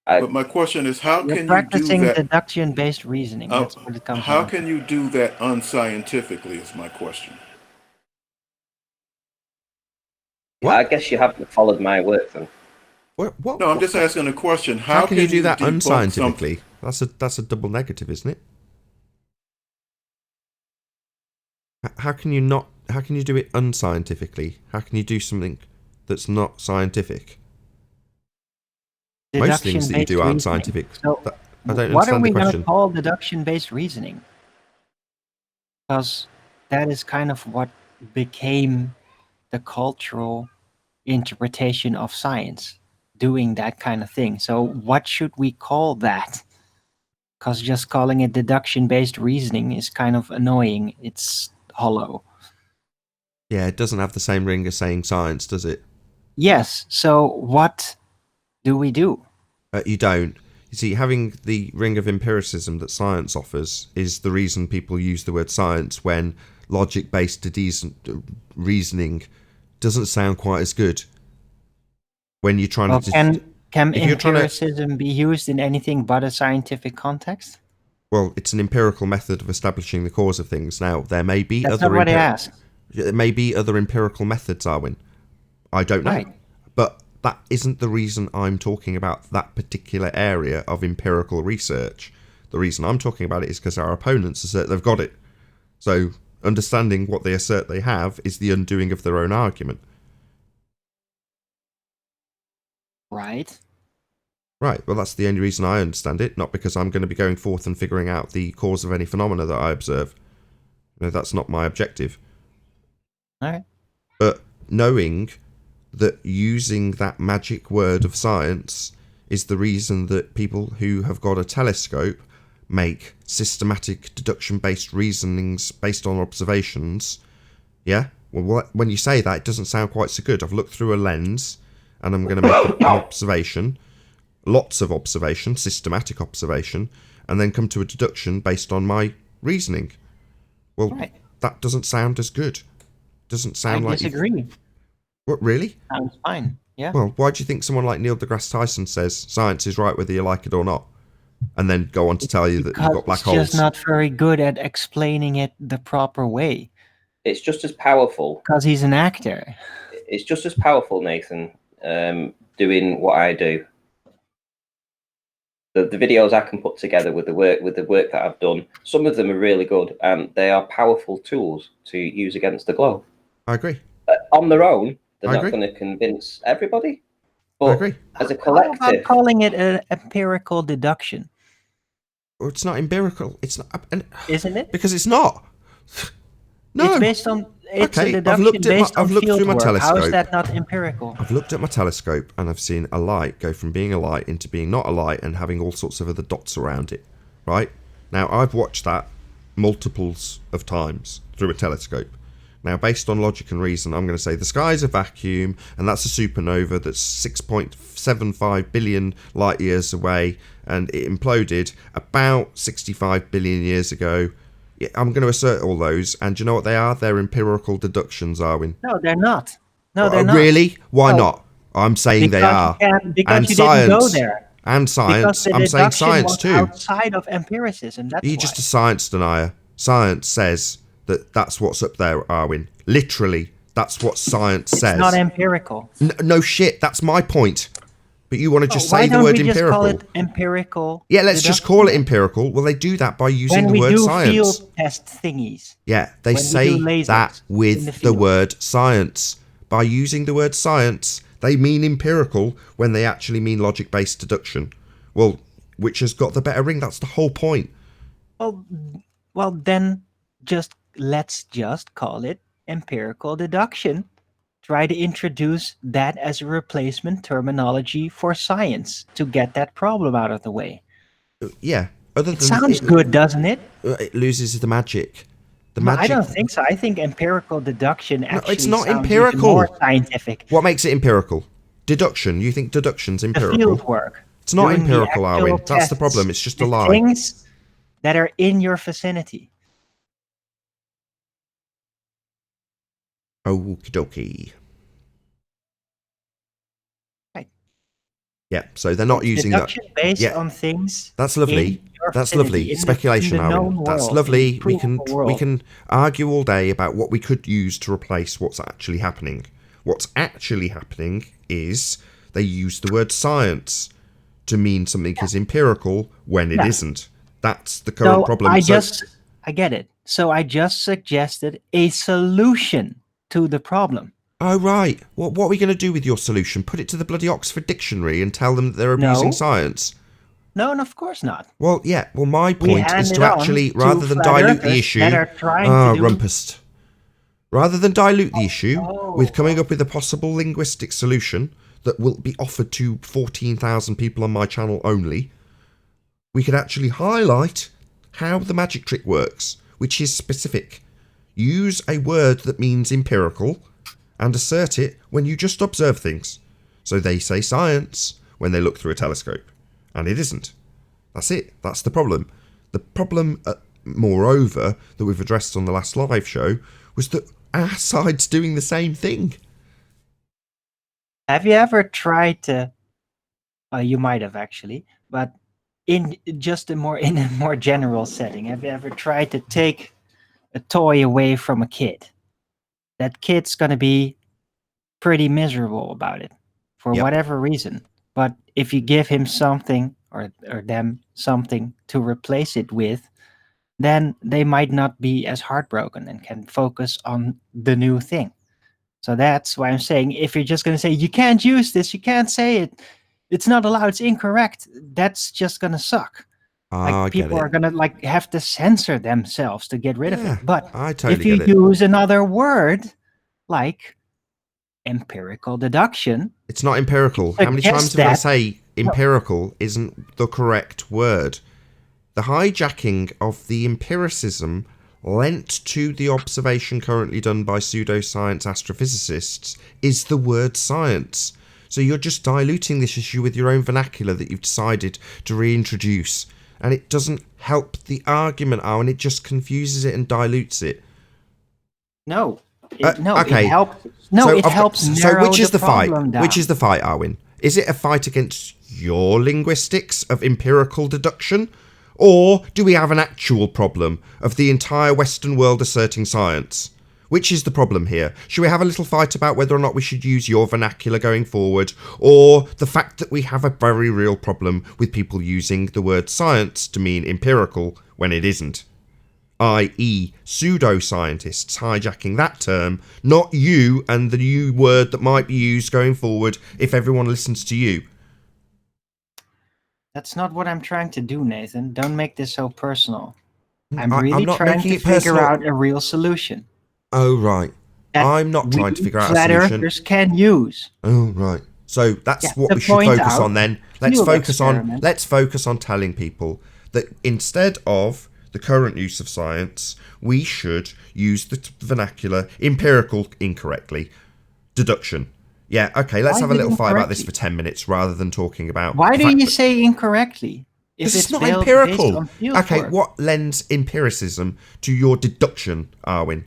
But my question is, how You're can you do practicing that? deduction-based reasoning. That's what it comes How down to. can you do that unscientifically is my question. What? I guess you haven't followed my work then. What? No, I'm just asking a question. How can you do that debunk unscientifically? That's a double negative, isn't it? How can you not? How can you do it unscientifically? How can you do something that's not scientific? Most things that you do aren't scientific. So I don't what are understand we the going to question. call deduction-based reasoning? Because that is kind of what became the cultural interpretation of science, doing that kind of thing. So what should we call that? Because just calling it deduction-based reasoning is kind of annoying. It's hollow. Yeah, it doesn't have the same ring as saying science, does it? Yes. So what do we do? You don't. You see, having the ring of empiricism that science offers is the reason people use the word science when logic-based reasoning doesn't sound quite as good. When you're trying to... Can empiricism be used in anything but a scientific context? Well, it's an empirical method of establishing the cause of things. Now, there may be That's other not what I asked. there may be other empirical methods, Arwin. I don't know. Right. But that isn't the reason I'm talking about that particular area of empirical research. The reason I'm talking about it is because our opponents assert they've got it. So, understanding what they assert they have is the undoing of their own argument. Right. Right, well, that's the only reason I understand it, not because I'm going to be going forth and figuring out the cause of any phenomena that I observe. No, that's not my objective. Alright. But knowing that using that magic word of science is the reason that people who have got a telescope make systematic deduction-based reasonings based on observations, yeah? Well, when you say that, it doesn't sound quite so good. I've looked through a lens, and I'm going to make an observation, lots of observation, systematic observation, and then come to a deduction based on my reasoning. Well, Right. that doesn't sound as good. Doesn't sound I like disagree. What, really? Sounds fine. Yeah. Well, why do you think someone like Neil deGrasse Tyson says science is right whether you like it or not? And then go on to tell you that you've Because got black it's holes. just not very good at explaining it the proper way. It's just as powerful. Because he's an actor. It's just as powerful, Nathan, doing what I do. The videos I can put together with the work that I've done, some of them are really good, and they are powerful tools to use against the globe. I agree. On their own, they're I not agree. going to convince everybody. But I agree. as a How collective, about calling it an empirical deduction? Well, it's not empirical. It's not, Isn't it? because it's not. No. It's based on. It's Okay, a I've deduction looked at based on I've looked through my fieldwork. How telescope. is that not empirical? I've looked at my telescope and I've seen a light go from being a light into being not a light and having all sorts of other dots around it. Right? Now, I've watched that multiples of times through a telescope. Now, based on logic and reason, I'm going to say the sky's a vacuum, and that's a supernova that's 6.75 billion light years away, and it imploded about 65 billion years ago. Yeah, I'm going to assert all those, and do you know what they are? They're empirical deductions, Arwin. No, they're not. No, they're not. Really? Why No. not? I'm saying they are. Because And you didn't go science. there. And Because science. the I'm saying deduction science was too. outside of empiricism. That's You're why. just a science denier. Science says that that's what's up there, Arwin. Literally, that's what science It's says. not empirical. No shit, that's my point. But you want to just Why say the don't word we just empirical. call it empirical? Yeah, let's just deduction? call it empirical. Well, they do that by using When the we word do science. field test thingies. Yeah, they when we say do lasers that in with the the field. word science. By using the word science, they mean empirical when they actually mean logic-based deduction. Well, which has got the better ring. That's the whole point. Well, then let's just call it empirical deduction. Try to introduce that as a replacement terminology for science to get that problem out of the way. Yeah. Other It than sounds good, doesn't it? It loses the magic. The But magic. I don't think so. I think empirical deduction actually it's not sounds empirical. even more scientific. What makes it empirical? Deduction. You think deduction's The empirical? field work. It's not doing the empirical, actual Arwin. That's the tests, problem. It's just a the lie. Things that are in your vicinity. Okie dokie. Right. Yeah, so they're not using that. Deduction based Yeah, on things. that's lovely. in your That's vicinity, lovely. in the- Speculation, in the known Arwin. That's world, lovely. in the We can provable world. we can argue all day about what we could use to replace what's actually happening. What's actually happening is they use the word science to mean something is empirical when it Yeah. isn't. That's the current So problem. I So- get it. So I just suggested a solution to the problem. Oh, right. What are we going to do with your solution? Put it to the bloody Oxford Dictionary and tell them that they're abusing No. science? No, and of course not. Well, yeah. Well, my We point hand is it to on actually, to rather than flat dilute the earthers issue... that are trying to do- rumpust. Rather than dilute the issue Oh. with coming up with a possible linguistic solution that will be offered to 14,000 people on my channel only, we could actually highlight how the magic trick works, which is specific. Use a word that means empirical and assert it when you just observe things. So they say science when they look through a telescope, and it isn't. That's it. That's the problem. The problem, moreover, that we've addressed on the last live show was that our side's doing the same thing. Have you ever tried to? You might have actually, but in a more general setting, have you ever tried to take a toy away from a kid? That kid's going to be pretty miserable about it for whatever reason. But if you give him something or them something to replace it with, then they might not be as heartbroken and can focus on the new thing. So that's why I'm saying, if you're just going to say, you can't use this, you can't say it, it's not allowed, it's incorrect, that's just going to suck. Like, people are going to like have to censor themselves to get rid of it. But if you use another word like empirical deduction, it's not empirical. How many times have I say empirical isn't the correct word? The hijacking of the empiricism lent to the observation currently done by pseudoscience astrophysicists is the word science. So you're just diluting this issue with your own vernacular that you've decided to reintroduce. And it doesn't help the argument, Owen. It just confuses it and dilutes it. No. Okay. It helps. No, so it helps narrow so which is the fight? problem down. Which is the fight, Arwin? Is it a fight against your linguistics of empirical deduction? Or do we have an actual problem of the entire Western world asserting science? Which is the problem here? Should we have a little fight about whether or not we should use your vernacular going forward, or the fact that we have a very real problem with people using the word science to mean empirical when it isn't? I.e. pseudoscientists hijacking that term, not you and the new word that might be used going forward if everyone listens to you. That's not what I'm trying to do, Nathan. Don't make this so personal. I'm really trying to figure out a real solution. Oh, right. I'm not trying to figure out a solution. Flat earthers can use. Oh, right. So that's what we should focus on then. Let's focus on telling people that instead of the current use of science, we should use the vernacular empirical incorrectly. Deduction. Yeah, okay, let's have a little fight about this for 10 minutes rather than talking about... Why do you say incorrectly? If it's not empirical. Okay, what lends empiricism to your deduction, Arwin?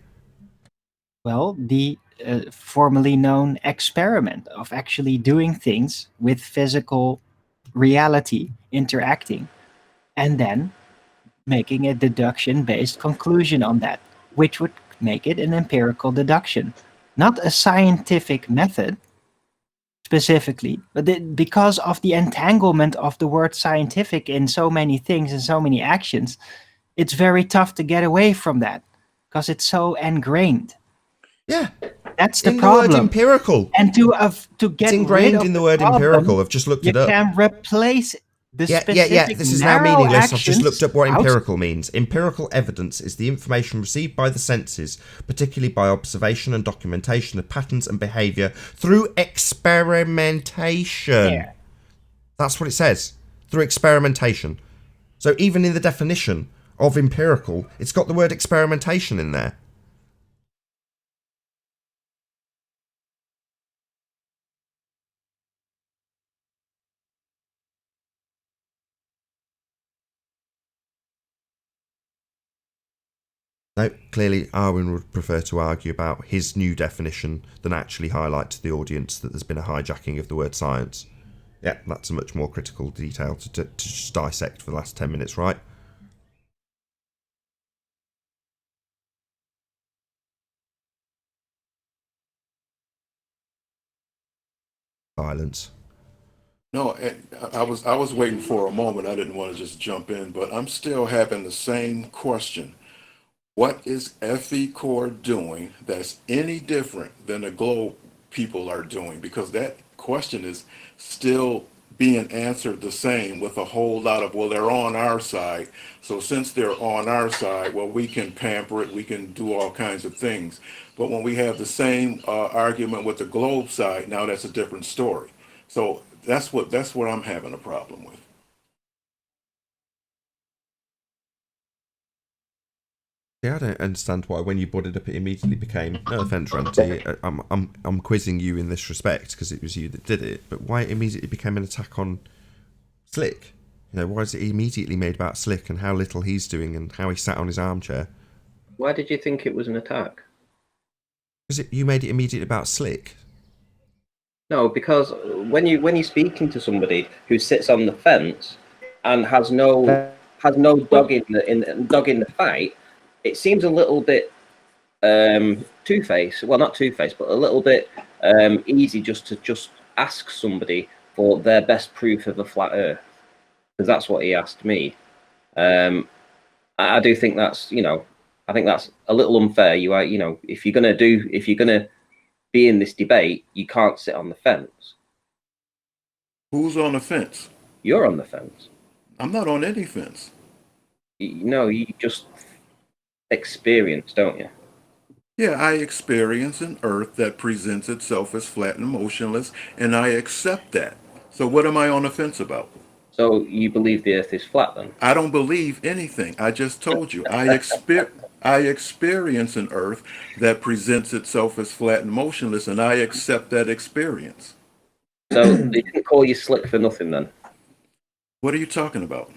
Well, the formerly known experiment of actually doing things with physical reality interacting, and then making a deduction-based conclusion on that, which would make it an empirical deduction. Not a scientific method, specifically, but because of the entanglement of the word scientific in so many things and so many actions, it's very tough to get away from that, because it's so ingrained. Yeah, that's the in problem. The word empirical, and to get it's ingrained rid of in the word problem, empirical. I've just looked it up. You can replace the specific This is now meaningless. I've just looked up what out. empirical means. Empirical evidence is the information received by the senses, particularly by observation and documentation of patterns and behaviour through experimentation. Yeah. That's what it says. Through experimentation. So even in the definition of empirical, it's got the word experimentation in there. No, clearly Arwin would prefer to argue about his new definition than actually highlight to the audience that there's been a hijacking of the word science. Yeah, that's a much more critical detail to just dissect for the last 10 minutes, right? Silence. No, I was waiting for a moment. I didn't want to just jump in, but I'm still having the same question. What is FE Core doing that's any different than the Globe people are doing? Because that question is still being answered the same with a whole lot of, well, they're on our side. So since they're on our side, well, we can pamper it, we can do all kinds of things. But when we have the same argument with the Globe side, now that's a different story. So that's what I'm having a problem with. Yeah, I don't understand why when you brought it up it immediately became, no offence Ranty, I'm quizzing you in this respect because it was you that did it, but why it immediately became an attack on Slick? You know, why is it immediately made about Slick and how little he's doing and how he sat on his armchair? Why did you think it was an attack? Because you made it immediately about Slick. No, because when you're speaking to somebody who sits on the fence and has no dog in the fight, it seems a little bit two-faced. Well, not two-faced, but a little bit easy just to ask somebody for their best proof of a flat Earth, because that's what he asked me. I do think that's, I think that's a little unfair. If you're gonna be in this debate, you can't sit on the fence. Who's on the fence? You're on the fence. I'm not on any fence. You just experience, don't you? Yeah, I experience an Earth that presents itself as flat and motionless, and I accept that. So what am I on the fence about? So you believe the Earth is flat, then? I don't believe anything. I just told you. I experience an Earth that presents itself as flat and motionless, and I accept that experience. So they didn't call you slick for nothing, then? What are you talking about?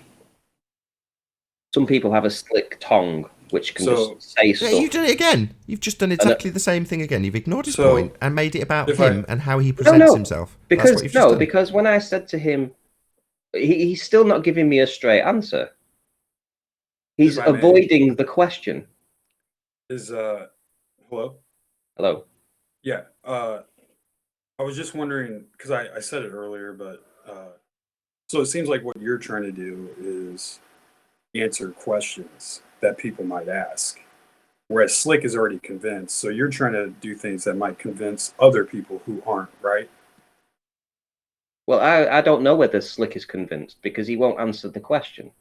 Some people have a slick tongue, which can just say stuff. Yeah, you've done it again. You've just done exactly the same thing again. You've ignored his point and made it about him and how he presents himself. Because when I said to him, he's still not giving me a straight answer. He's avoiding the question. Hello? Hello. Yeah. I was just wondering, because I said it earlier, but so it seems like what you're trying to do is answer questions that people might ask, whereas Slick is already convinced. So you're trying to do things that might convince other people who aren't, right? Well, I don't know whether Slick is convinced, because he won't answer the question.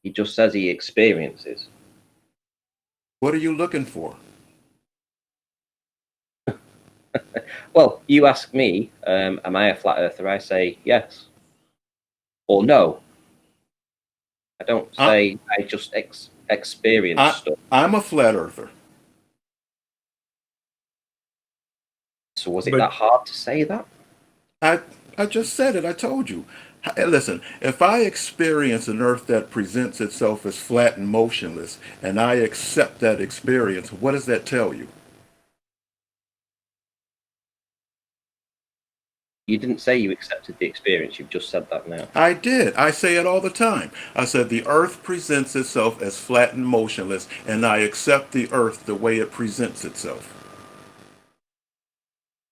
He just says he experiences. What are you looking for? Well, you ask me, am I a flat earther? I say yes or no. I don't say I just experience stuff. I'm a flat earther. So was it that hard to say that? I just said it. I told you. Listen, if I experience an Earth that presents itself as flat and motionless, and I accept that experience, what does that tell you? You didn't say you accepted the experience. You've just said that now. I did. I say it all the time. I said the Earth presents itself as flat and motionless, and I accept the Earth the way it presents itself.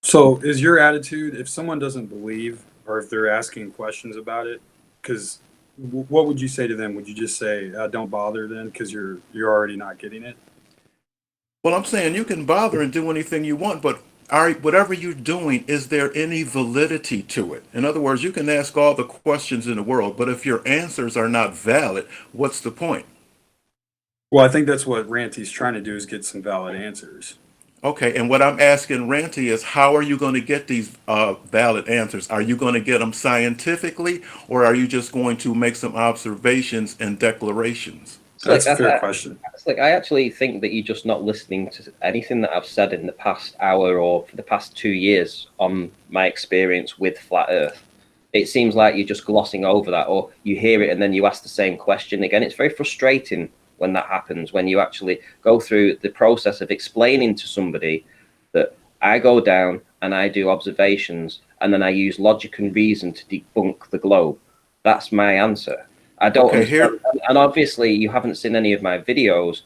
So is your attitude, if someone doesn't believe, or if they're asking questions about it, because what would you say to them? Would you just say, don't bother then, because you're already not getting it? Well, I'm saying you can bother and do anything you want, but whatever you're doing, is there any validity to it? In other words, you can ask all the questions in the world, but if your answers are not valid, what's the point? Well, I think that's what Ranty's trying to do, is get some valid answers. Okay, and what I'm asking Ranty is, how are you going to get these valid answers? Are you going to get them scientifically, or are you just going to make some observations and declarations? That's a fair question. I actually think that you're just not listening to anything that I've said in the past hour or for the past 2 years on my experience with Flat Earth. It seems like you're just glossing over that, or you hear it and then you ask the same question again. It's very frustrating when that happens, when you actually go through the process of explaining to somebody that I go down and I do observations and then I use logic and reason to debunk the globe. That's my answer. I don't understand. And obviously you haven't seen any of my videos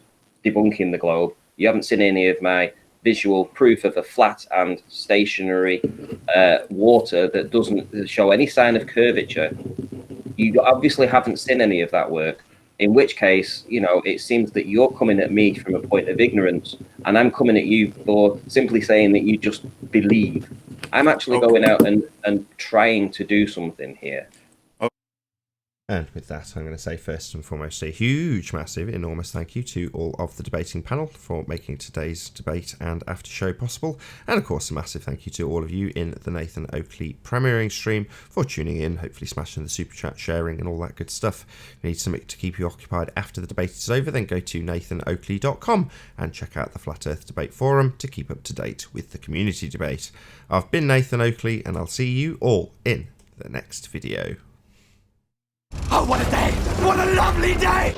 debunking the globe. You haven't seen any of my visual proof of a flat and stationary water that doesn't show any sign of curvature. You obviously haven't seen any of that work, in which case, it seems that you're coming at me from a point of ignorance, and I'm coming at you for simply saying that you just believe. I'm actually going out and trying to do something here. And with that, I'm going to say first and foremost a huge, massive, enormous thank you to all of the debating panel for making today's debate and after show possible. And of course, a massive thank you to all of you in the Nathan Oakley premiering stream for tuning in, hopefully smashing the super chat, sharing and all that good stuff. If you need something to keep you occupied after the debate is over, then go to nathanoakley.com and check out the Flat Earth Debate Forum to keep up to date with the community debate. I've been Nathan Oakley, and I'll see you all in the next video. Oh, what a day! What a lovely day!